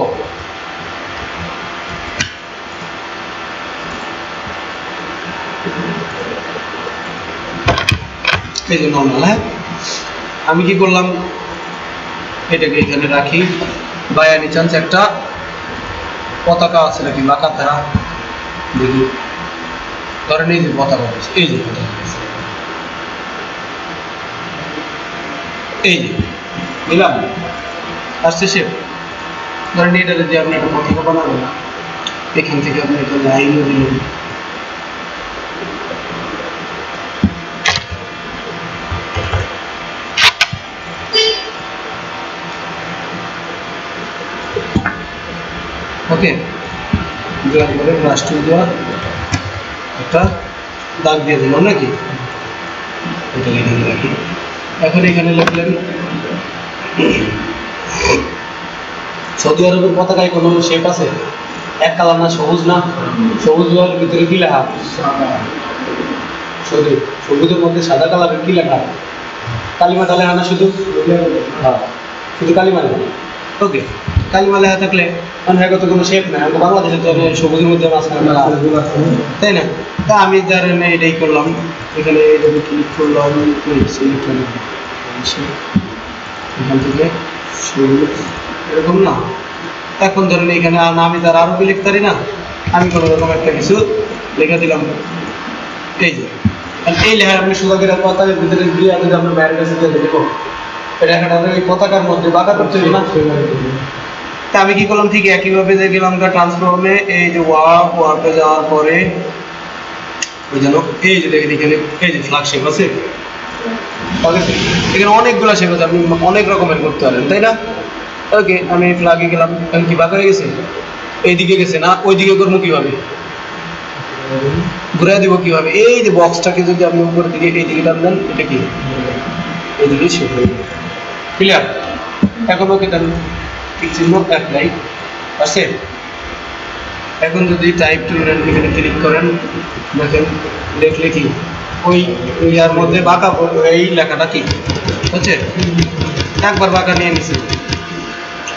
Speaker 1: এই যে নর্মাল। হ্যাঁ, আমি কি করলাম, এটাকে এখানে রাখি, বায়ানি চান্স একটা পতাকা আছে নাকি বাঁকা তারা দেখি, ধরেন এই যে পতাকা আছে, এই যে পতাকা আছে, এই যে দিলাম, আসছে সে। ধরেন এটা যদি আপনি একটা পতাকা বানাবেন, এখান থেকে আপনি একটা লাইনও দিলেন, ওকে, দেওয়ার পরে ব্রাশ টুল দেওয়া একটা দাগ দিয়ে দিলাম নাকি, এটা এখানে রাখি। এখন এখানে লিখলেন সৌদি আরবের পতাকায় কোনো শেপ আছে? এক কালার না, সবুজ না? সবুজ ভিতরে কি লেখা? সবুজের মধ্যে সাদা কালারের কি লেখা? কালিমাটা লেখা না শুধু? হ্যাঁ, শুধু কালিমা লেখা। ওকে, কালিমা লেখা থাকলে মানে তো কোনো শেপ নাই। আমরা বাংলাদেশে তো সবুজের মধ্যে মাঝখানে, তাই না? তা আমি ধরেন এটাই করলাম, এখানে এটাকে ক্লিক করলাম, সিলেক্ট করলাম, এখান থেকে সবুজ, এরকম না। এখন ধরেন এখানে আমি তার আরবি লিখতে পারি না, আমি কোনো রকম একটা কিছু লিখে দিলাম। এই যে এই লেখা আপনি সোজা করে পতাকার ভিতরে দিয়ে আমি আমরা বাইরের কাছে দিয়ে দেবো, এটা একটা এই পতাকার মধ্যে বাঁকা করতে হবে না। তা আমি কি করলাম, ঠিক একইভাবে যে গেলাম ট্রান্সফর্মে, এই যে ওয়ার্পে যাওয়ার পরে ওই যেন এই যে দেখেন এখানে এই যে ফ্ল্যাগ শেপ আছে, এখানে অনেকগুলো শেপ আছে, আপনি অনেক রকমের করতে পারেন, তাই না? ওকে, আমি ফ্ল্যাগে গেলাম, এখন কি বাঁকা হয়ে গেছে? এইদিকে গেছে না, ওইদিকে করবো কিভাবে? ঘুরে দিব কিভাবে? এই যে বক্সটাকে যদি আপনি উপরের দিকে এইদিকে টান দেন, এটা কি এইদিকে শেপ হয়ে যাবে। ক্লিয়ার? এখন ওকে টান, ঠিক চিহ্ন অ্যাপ্লাই আছে। এখন যদি টাইপ টুল এখানে ক্লিক করেন, দেখেন দেখলে কি ওই ইয়ার মধ্যে বাঁকা এই লেখাটা কি হচ্ছে, একবার বাঁকা নিয়ে নিছি।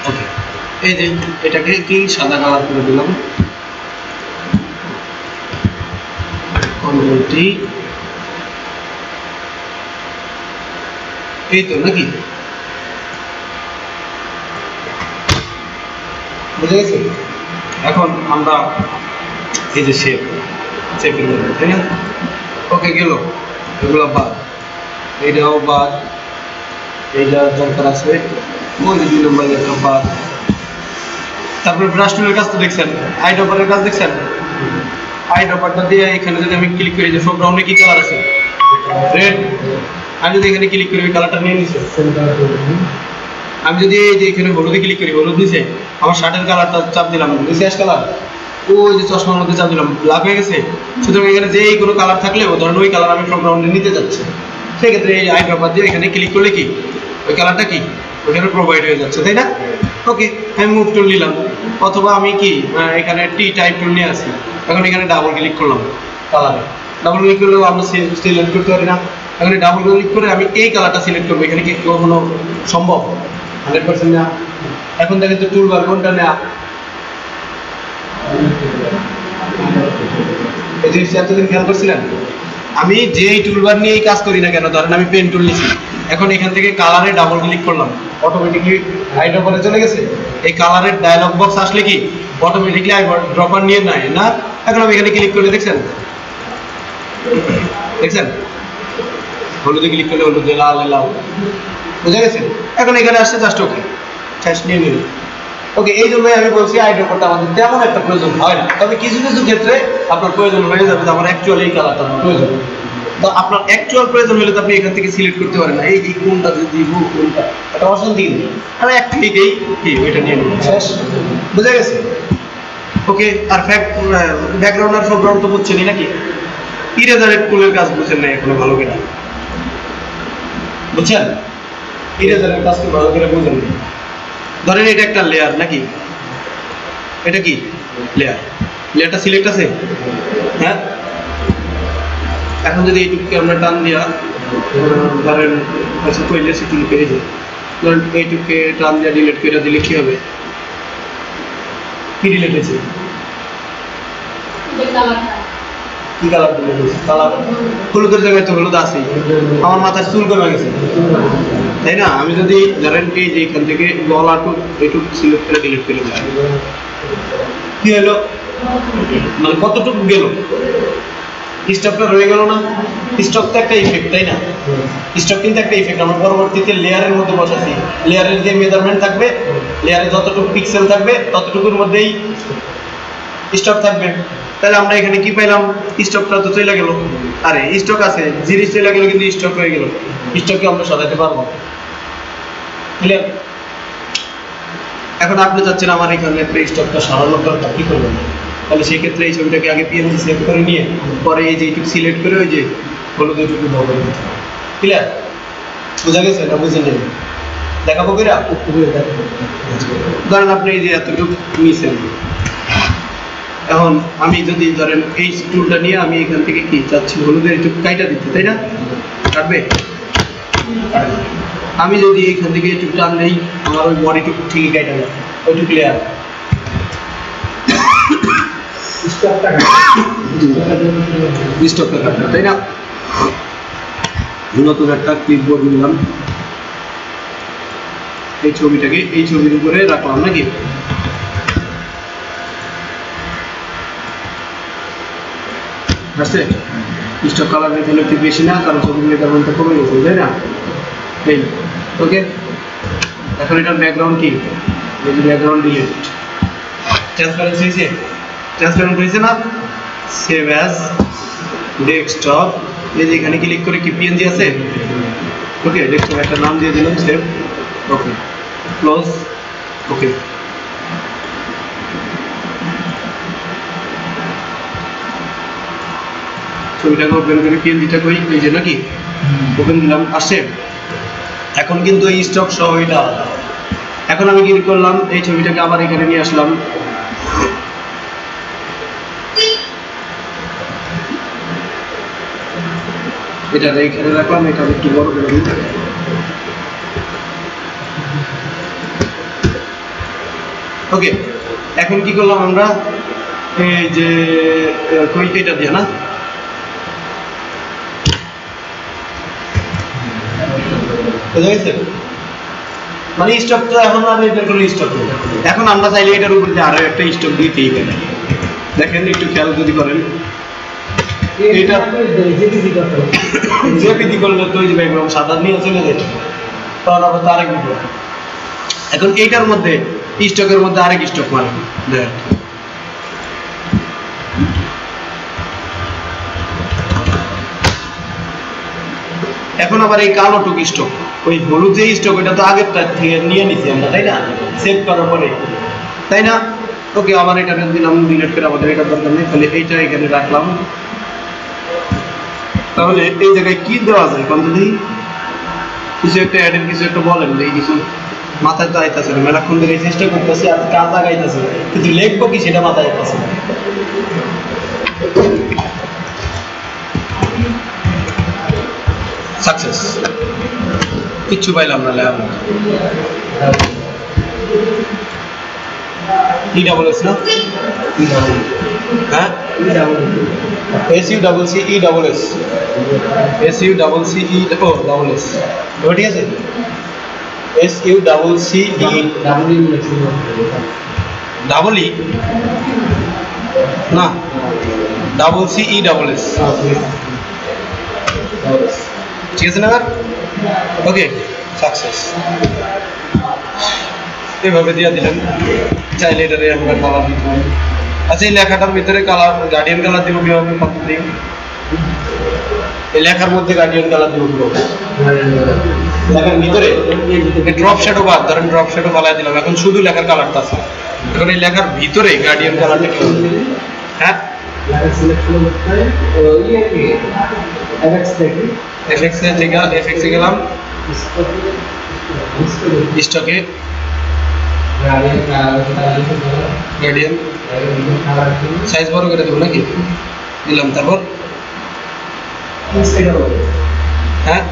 Speaker 1: ওকে, এই যে এটাকে কি সাদা কালার করে দিলাম, কন্ট্রোল টি, এই তো নাকি? বুঝে গেছে? এখন আমরা এই যে শেপের মধ্যে, তাই না? ওকে, গেল এগুলো বাদ, এইটাও বাদ, এইটা দরকার আছে, ওই 2 নম্বর একটা বাদ। তারপরে ব্রাশ টুলের কাজ তো দেখছেন, আই ড্রপারের কাজ দেখছেন। আই ড্রপারটা দিয়ে এখানে যদি আমি ক্লিক করি, যে ফোরগ্রাউন্ডে কি কালার আছে? রেড। আমি যদি এখানে ক্লিক করি, ওই কালারটা নিয়ে নিছে। আমি যদি এই যে এখানে হলুদে ক্লিক করি, হলুদ নিচে, আমার শার্টের কালারটা চাপ দিলাম, নিচে অ্যাশ কালার, ওই যে চশমার মধ্যে চাপ দিলাম, ব্ল্যাক হয়ে গেছে। সুতরাং এখানে যে কোনো কালার থাকলে ধরেন ওই কালার আমি ফোরগ্রাউন্ডে নিতে যাচ্ছি, সেক্ষেত্রে এই আই ড্রপার দিয়ে এখানে ক্লিক করলে কি ওই কালারটা কি ওইখানে প্রোভাইড হয়ে যাচ্ছে, তাই না? ওকে, আমি মুভ টুল নিলাম, অথবা আমি কি এখানে টি টাইপ টুল নিয়ে আসি, এখন এখানে ডাবল ক্লিক করলাম কালারে, ডাবল ক্লিক করলেও আমরা সিলেক্ট করতে পারি না। এখানে ডাবল ক্লিক করে আমি এই কালারটা সিলেক্ট করবো, এখানে কি কখনো সম্ভব? 100% না। এখন দেখেন তো টুলবার কোনটা নেওয়া, এই জিনিসটা এতদিন খেয়াল করছিলেন? আমি যেই টুলবার নিয়ে কাজ করি না কেন, ধরেন আমি পেন টুল নিচ্ছি, এখন এখান থেকে কালারে ডাবল ক্লিক করলাম, অটোমেটিকলি আই ড্রপারে চলে গেছে। এই কালারের ডায়লগ বক্স আসলে কি অটোমেটিকলি আই ড্রপার নিয়ে নেয় না? এখন আমি এখানে ক্লিক করলে দেখছেন, দেখছেন হলুদে ক্লিক করলে হলুদে, লাল লাল, বুঝা গেছে? এখন এখানে আসছে জাস্ট ওকে, শেষ নিয়ে নিল। ওকে, এই জন্যই আমি বলছি আই ড্রপারটা আমাদের তেমন একটা প্রয়োজন হয় না, তবে কিছু কিছু ক্ষেত্রে আপনার প্রয়োজন হয়ে যাবে যে আমার অ্যাকচুয়ালি এই কালারটা প্রয়োজন। তো আপনার অ্যাকচুয়াল প্রয়োজন হলে তো আপনি এখান থেকে সিলেক্ট করতে পারেন না, এই কোনটা দিব কোনটা, এটা অশান্তি নেই। আমি এক ক্লিকেই কি ওইটা নিয়ে নেব, শেষ, বুঝা গেছে? ওকে, আর ব্যাকগ্রাউন্ড আর ফোরগ্রাউন্ড তো বুঝছেনই নাকি? ইরেজারের টুলের কাজ বুঝছেন না এখনো ভালো করে, বুঝছেন? ইরেজারের কাজ কি ভালো করে বুঝেন না? ধরেন এটা একটা লেয়ার নাকি, এটা কি লেয়ার, লেয়ারটা সিলেক্ট আছে, হ্যাঁ? এখন যদি এইটুকুকে আমরা টান দিয়া ধরেন আচ্ছা কইলে সেটুকু পেয়ে যায়, ধরেন এইটুকুকে টান দিয়া ডিলিট করে দিলে কি হবে? কি ডিলিট হয়েছে? কি কালার ডিলিট হয়েছে? কালার হলুদের জায়গায় তো হলুদ আছে, আমার মাথায় চুল কমে গেছে, তাই না? আমি যদি ধরেন এই যে এখান থেকে গলাটুকু এইটুকু সিলেক্ট করে ডিলিট করে দিই, কি হলো? মানে কতটুকু গেল? স্টকটা রয়ে গেল না? স্টক তো একটা ইফেক্ট, তাই না? স্টক কিন্তু একটা ইফেক্ট, আমরা পরবর্তীতে লেয়ারের মধ্যে বসাচ্ছি, লেয়ারের যে মেজারমেন্ট থাকবে, লেয়ারে যতটুকু পিক্সেল থাকবে ততটুকুর মধ্যেই স্টক থাকবে। তাহলে আমরা এখানে কি পাইলাম? স্টকটা তো চলে গেল, আরে স্টক আছে, জিনিস চলে গেল কিন্তু স্টক রয়ে গেল, স্টককে আমরা সাজাতে পারবো, ক্লিয়ার? এখন আপনি চাচ্ছেন আমার এখানে স্টকটা সারানোর দরকার, কি করবেন? তাহলে সেই ক্ষেত্রে এই ছবিটাকে আগে পিএনজি সেভ করে নিয়ে পরে এই যে এইটুকু সিলেক্ট করে ওই যে হলুদ এইটুকু ব্যবহার করতে হবে, ক্লিয়ার? বোঝা গেছে না? বুঝে নেই, দেখাবো কিরা? ধরেন আপনি এই যে এতটুকু নিয়েছেন, এখন আমি যদি ধরেন এই টুলটা নিয়ে আমি এখান থেকে কি চাচ্ছি হলুদের এইটুকু কাইটা দিতে, তাই না? কাটবে? আমি যদি এইখান থেকে এইটুকু টান নেই, আমার ওই বডিটুকু ঠিকই কাইটা যায়, ওইটুকু লেয়ার স্টকটা কাটবে, তাই না? নতুন একটা ক্লিপবোর্ড নিলাম, এই ছবিটাকে এই ছবির উপরে রাখলাম নাকি? আসছে স্টক কালার এখানে একটু বেশি না, কারণ ছবির মেজারমেন্টটা কমে গেছে, তাই না? এই ওকে, এখন এটার ব্যাকগ্রাউন্ড কি? এই যে ব্যাকগ্রাউন্ড ডিলিট, ট্রান্সপারেন্সি হয়েছে, ট্রান্সপারেন্ট হয়েছে না? সেভ অ্যাজ ডেস্কটপ, এই যে এখানে ক্লিক করে কি পিএনজি আছে, ওকে, ডেস্কটপ একটা নাম দিয়ে দিলাম, সেভ, ওকে, ক্লোজ, ওকে। ছবিটাকে ওপেন করে পিএনজিটা কই, এই যে নাকি ওপেন দিলাম, আসছে। এখন কিন্তু এই স্টক সহ এটা, এখন আমি কি করলাম? এই ছবিটাকে আবার এখানে নিয়ে আসলাম, এটা এখানে রাখলাম, এটা একটু বড় করে দিই, ওকে। এখন কি করলাম আমরা? এই যে এটা দিয়ে না, মানে স্টক তো এখন আর এটার কোনো স্টক নেই, এখন আমরা চাইলে এটার উপর দিয়ে আরো একটা স্টক দিতেই পারি। দেখেন একটু খেয়াল যদি করেন, এটা জেপিজি করলে তো ওই যে ব্যাকগ্রাউন্ড সাদা নিয়ে চলে যায়, তখন আবার তো আরেক বিপদ। এখন এইটার মধ্যে স্টকের মধ্যে আরেক স্টক মানে দেখেন, এখন আবার এই কালো টুক স্টক, ওই হলুদ যে স্টক, ওইটা তো আগেরটা থেকে নিয়ে নিছি আমরা, তাই না? সেভ করার পরে, তাই না? ওকে, আবার এটা দিলাম ডিলিট করে, আমাদের এটা দরকার নেই, তাহলে এইটা এখানে রাখলাম। তাহলে এই জায়গায় কি দেওয়া যায় কোন যদি কিছু একটা অ্যাডের কিছু একটা বলেন, এই কিছু মাথায় তো আইতাছে না, মেলাক্ষণ ধরে চেষ্টা করতেছি আর কাজ আগাইতেছে, কিন্তু লিখবো কি সেটা মাথায় আইতাছে। সাকসেস, কিচ্ছু পাইলাম না লেখার মতো। ই ডাবল এস না, হ্যাঁ S U double C E double S, S U double C E ও ডাবল এস, ঠিক আছে। S U double C E double E না, double C E double S, ঠিক আছে না? Okay, success. এভাবে দিয়ে দিলেন, চাইলে এটারে আমরা কালার দিতে পারি। আচ্ছা, এই লেখাটার ভিতরে কালার গার্ডিয়ান কালার দিব কিভাবে? এই লেখার মধ্যে গার্ডিয়ান কালার দিব কিভাবে? লেখার ভিতরে ড্রপ শ্যাডো বাদ, ধরেন ড্রপ শ্যাডো ফালাই দিলাম, এখন শুধু লেখার কালারটা আছে। এখন এই লেখার ভিতরে গার্ডিয়ান কালারটা কি হবে? হ্যাঁ, এফএক্সে থেকে এফএক্সে গেলাম, স্টকে গার্ডিয়ান সাইজ বড় করে দেবো নাকি? দিলাম, তারপর হ্যাঁ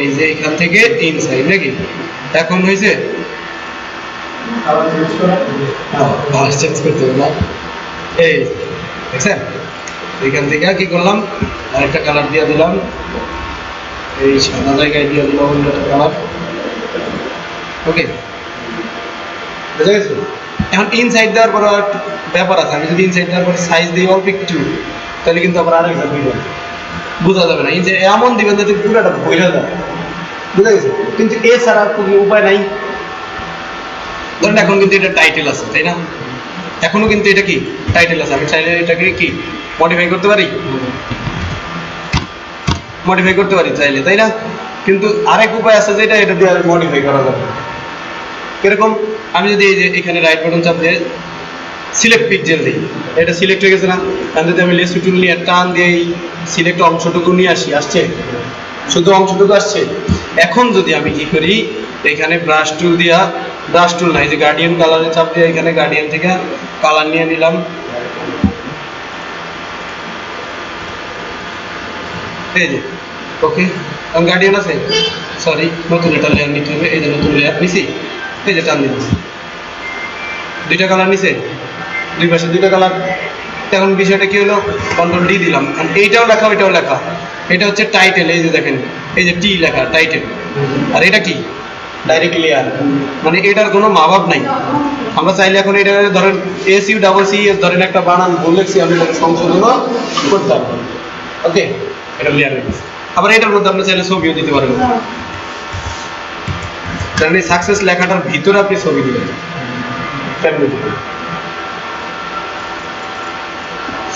Speaker 1: এই যে এখান থেকে ইনসাইড নাকি? এখন হয়েছে চেঞ্জ করতে হবে না, এই দেখছেন? এখান থেকে কি করলাম, আরেকটা কালার দিয়ে দিলাম, এই সাদা জায়গায় দিয়ে দিলাম অন্য একটা কালার। ওকে, বুঝা গেছে? এখন ইনসাইড দেওয়ার পর ব্যাপার আছে, আমি যদি ইনসাইড দেওয়ার পর সাইজ দিই অল্প একটু, তাহলে কিন্তু আবার আরেকটা বোঝা যাবে না। ইনসাইড এমন দিবেন যাতে পুরোটা বোঝা যায়, বুঝা গেছে? কিন্তু এছাড়া কোনো উপায় নাই। ধরেন এখন কিন্তু এটা টাইটেল আছে, তাই না? এখনো কিন্তু এটা কি টাইটেল আছে, আমি চাইলে এটাকে কি মডিফাই করতে পারি, মডিফাই করতে পারি চাইলে, তাই না? কিন্তু আরেক উপায় আছে যেটা এটা দিয়ে মডিফাই করা যাবে। কিরকম? আমি যদি এই যে এখানে রাইট বাটন চাপ দিয়ে সিলেক্ট পিক্সেল দিই, এটা সিলেক্ট হয়ে গেছে না? আমি যদি আমি লেস টুল নিয়ে টান দিয়ে এই সিলেক্ট অংশটুকু নিয়ে আসি, আসছে, শুধু অংশটুকু আসছে। এখন যদি আমি কি করি, এখানে ব্রাশ টুল দিয়া, ব্রাশ টুল নাই, যে গার্ডিয়ান কালারে চাপ দিয়ে এখানে গার্ডিয়ান থেকে কালার নিয়ে নিলাম, এই যে ওকে। কারণ গার্ডিয়ান আছে, সরি নতুন একটা লেয়ার নিতে হবে, এই যে নতুন লেয়ার নিছি, এই যে টান দিচ্ছি, দুইটা কালার নিছে, দুই পাশে দুইটা কালার। এখন বিষয়টা কি হলো, কন্ট্রোল ডি দিলাম, কারণ এইটাও লেখা ওইটাও লেখা। এটা হচ্ছে টাইটেল, এই যে দেখেন এই যে টি লেখা টাইটেল, আর এটা কি ডাইরেক্ট লেয়ার, মানে এটার কোনো মাভাব নাই। আমরা চাইলে এখন এটা ধরেন S U double C S ধরেন একটা বানান ভুল লিখছি, আমি সংশোধনও করতাম। ওকে, এটা লেয়ার হয়ে গেছে। আবার এটার মধ্যে আপনি চাইলে ছবিও দিতে পারেন, কারণ এই সাকসেস লেখাটার ভিতরে আপনি ছবি দিবেন।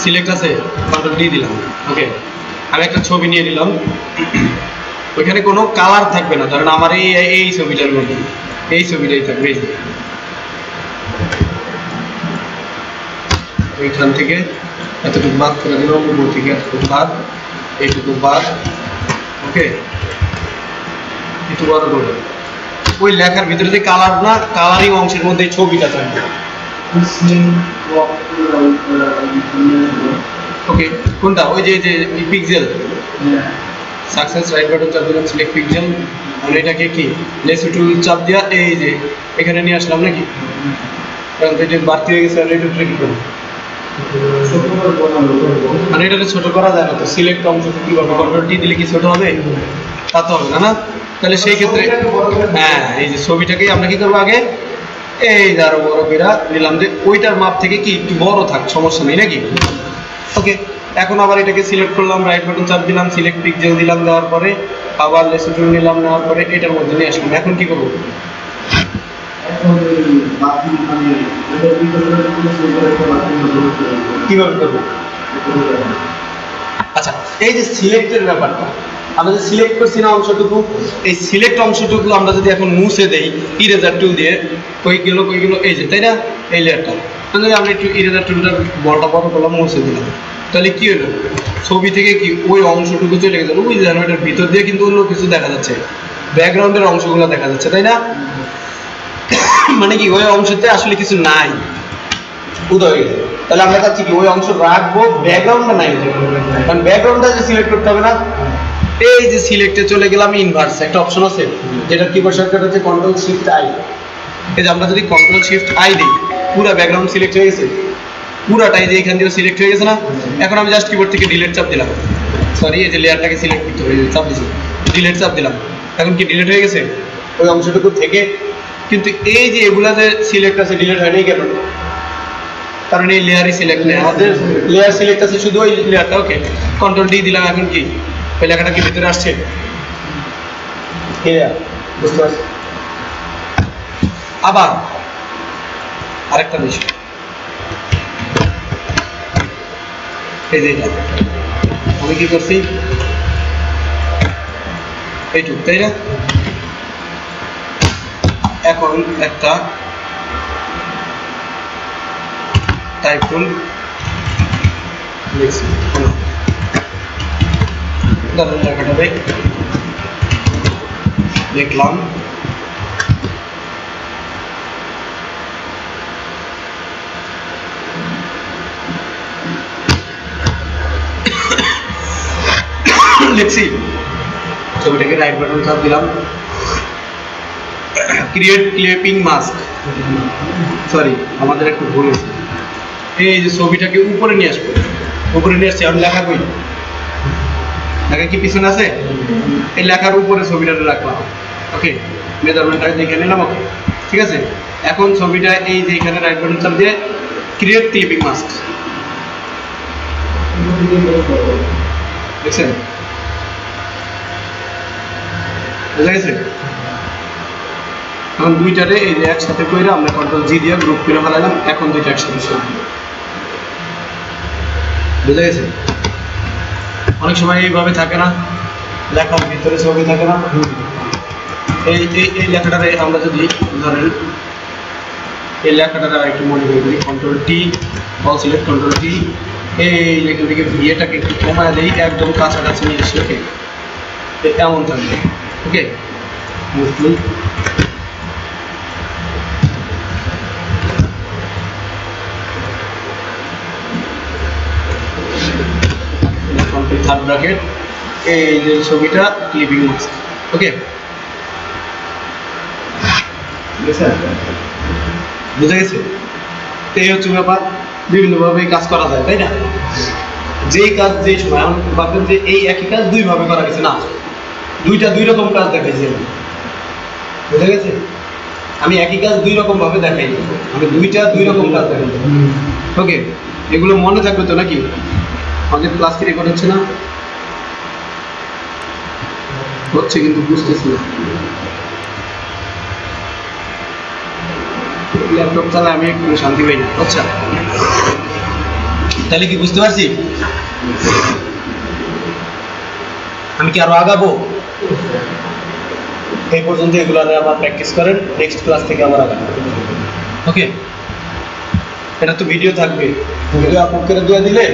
Speaker 1: সিলেক্ট আছে, কন্ট্রোল ডি দিলাম। ওকে, আমি একটা ছবি নিয়ে নিলাম, ওইখানে কোনো কালার থাকবে না। ধরেন আমার এই ছবিটার মধ্যে এই ছবিটাই থাকবে, এইখান থেকে এতটুকু বাদ করে দিলাম, উপর থেকে এতটুকু বাদ, এইটুকু বাদ। ওকে, একটু বড় করবো, ওই লেখার ভিতরে যে কালার না, কালারিং অংশের মধ্যে ছবিটা থাকবে। ওকে, কোনটা? ওই যে পিক্সেল, সাকসেস রাইট বাটন চাপ দিলাম, সিলেক্ট পিক্সেল, আর এটাকে কি লেস টুল চাপ দিয়া এই যে এখানে নিয়ে আসলাম নাকি? কারণ এটা বাড়তি হয়ে গেছে, আর এটা কি করবো, মানে এটাকে ছোট করা যায় না। তো সিলেক্ট অংশ কি করবো, কন্ট্রোল টি দিলে কি ছোট হবে? তা তো হবে না। তাহলে সেই ক্ষেত্রে হ্যাঁ, এই যে ছবিটাকে আমরা কি করবো, আগে এই আরো বড় করে নিলাম, যে ওইটার মাপ থেকে কি একটু বড় থাক, সমস্যা নেই নাকি? ওকে, এখন আবার এটাকে সিলেক্ট করলাম, রাইট বাটন চাপ দিলাম, সিলেক্ট পিক্সেল দিলাম, দেওয়ার পরে আবার লেস টুল নিলাম, নেওয়ার পরে এটার মধ্যে নিয়ে আসলাম। এখন কি করবো, কিভাবে করবো? আচ্ছা, এই যে সিলেক্টের ব্যাপারটা, আমরা যে সিলেক্ট করছি না অংশটুকু, এই সিলেক্ট অংশটুকু আমরা যদি এখন মুছে দেই ইরেজার টুল দিয়ে, কই গেল এই যে, তাই না, এই লেয়ারটা মানে আমরা একটু ইরেজার টুলটা বড় করলাম, মুছে দিলাম, তাহলে কি হলো, ছবি থেকে কি ওই অংশটুকু চলে গেছে, ওই জায়গাটার ভিতর দিয়ে কিন্তু অন্য কিছু দেখা যাচ্ছে, ব্যাকগ্রাউন্ডের অংশগুলো দেখা যাচ্ছে, তাই না? মানে কি ওই অংশতে আসলে কিছু নাই, উদয় হয়ে গেছে। তাহলে আমরা চাচ্ছি কি ওই অংশ রাখবো, ব্যাকগ্রাউন্ডটা নাই, কারণ ব্যাকগ্রাউন্ডটা যে সিলেক্ট করতে হবে না। এই যে সিলেক্টে চলে গেলাম, ইনভার্স একটা অপশন আছে যেটা কিবোর্ড শর্টকাট হচ্ছে কন্ট্রোল শিফট আই। এই যে আমরা যদি কন্ট্রোল শিফট আই দিই, পুরো ব্যাকগ্রাউন্ড সিলেক্ট হয়ে গেছে, পুরাটাই যে এখান দিয়ে সিলেক্ট হয়ে গেছে না। এখন আমি জাস্ট কিবোর্ড থেকে ডিলিট চাপ দিলাম, সরি এই যে লেয়ারটাকে সিলেক্ট করতে হবে, চাপ দিছি, ডিলিট চাপ দিলাম, এখন কি ডিলিট হয়ে গেছে ওই অংশটুকু থেকে। কিন্তু এই যে এগুলা যে সিলেক্ট আছে ডিলিট হয়নি কেন? কারণ এই লেয়ারই সিলেক্ট নেই, আমাদের লেয়ার সিলেক্ট আছে শুধু ওই লেয়ারটা। ওকে, কন্ট্রোল ডি দিলাম, এখন কি ওই লেখাটা কি ভিতরে আসছে? বুঝতে পারছি। আবার আরেকটা বিষয়, এই যে আমি কি করছি, এইটুক, তাই না? এখন একটা টাইপ টুল লিখছি, ধরেন লেখাটাতে লিখলাম লিখছি, ছবিটাকে রাইট বাটন চাপ দিলাম, ক্রিয়েট ক্লিপিং মাস্ক, সরি আমাদের একটু ভুল হয়েছে, এই যে ছবিটাকে উপরে নিয়ে আসবো, উপরে নিয়ে আসছি, আমি লেখা কই, লেখা কি পিছনে আছে, এই লেখার উপরে ছবিটা রাখলাম। ওকে, মেজারমেন্টটা দেখে নিলাম। ওকে, ঠিক আছে। এখন ছবিটা এই যে এখানে রাইট বাটন চাপ দিয়ে ক্রিয়েট ক্লিপিং মাস্ক, দেখছেন বুঝা গেছে? এখন দুইটারে এই যে একসাথে করে আমরা কন্ট্রোল জি দিয়ে গ্রুপ করে ফেলালাম, এখন দুইটা একসাথে বুঝা গেছে? অনেক সময় এইভাবে থাকে না, লেখার ভিতরে ছবি থাকে না, এই এই লেখাটারে আমরা যদি ধরেন এই লেখাটারে একটু মনে করি, control T, all select, control T, এই লেখাটাকে ভিএটাকে একটু কমায় দিই, একদম কাছাকাছি নিয়ে এসে, ওকে এমন থাকবে। ওকে, বুঝলি? থার্ড ব্র্যাকেট, এই যে ছবিটা ক্লিপিং মাস্ক। ওকে, বুঝা গেছে? এই হচ্ছে ব্যাপার, বিভিন্নভাবে কাজ করা যায়, তাই না? যেই কাজ যেই সময়, ভাববেন যে এই একই কাজ দুইভাবে করা গেছে না, দুইটা দুই রকম কাজ দেখাইছি আমি, বুঝা গেছে? আমি একই কাজ দুই রকম ভাবে দেখাই, আমি দুইটা দুই রকম কাজ দেখাই। ওকে, এগুলো মনে থাকবে তো নাকি? আমাদের ক্লাস কি রেকর্ড হচ্ছে না? হচ্ছে, কিন্তু বুঝতেছি না, ল্যাপটপ চালা আমি একটু শান্তি পাই না। আচ্ছা, তাহলে কি বুঝতে পারছি? আমি কি আরো আগাবো? এই পর্যন্ত এগুলো আবার প্র্যাকটিস করেন, নেক্সট ক্লাস থেকে আবার আগাবো। ওকে, এটা তো ভিডিও থাকবে, ভিডিও আপলোড করে দিয়ে দিলে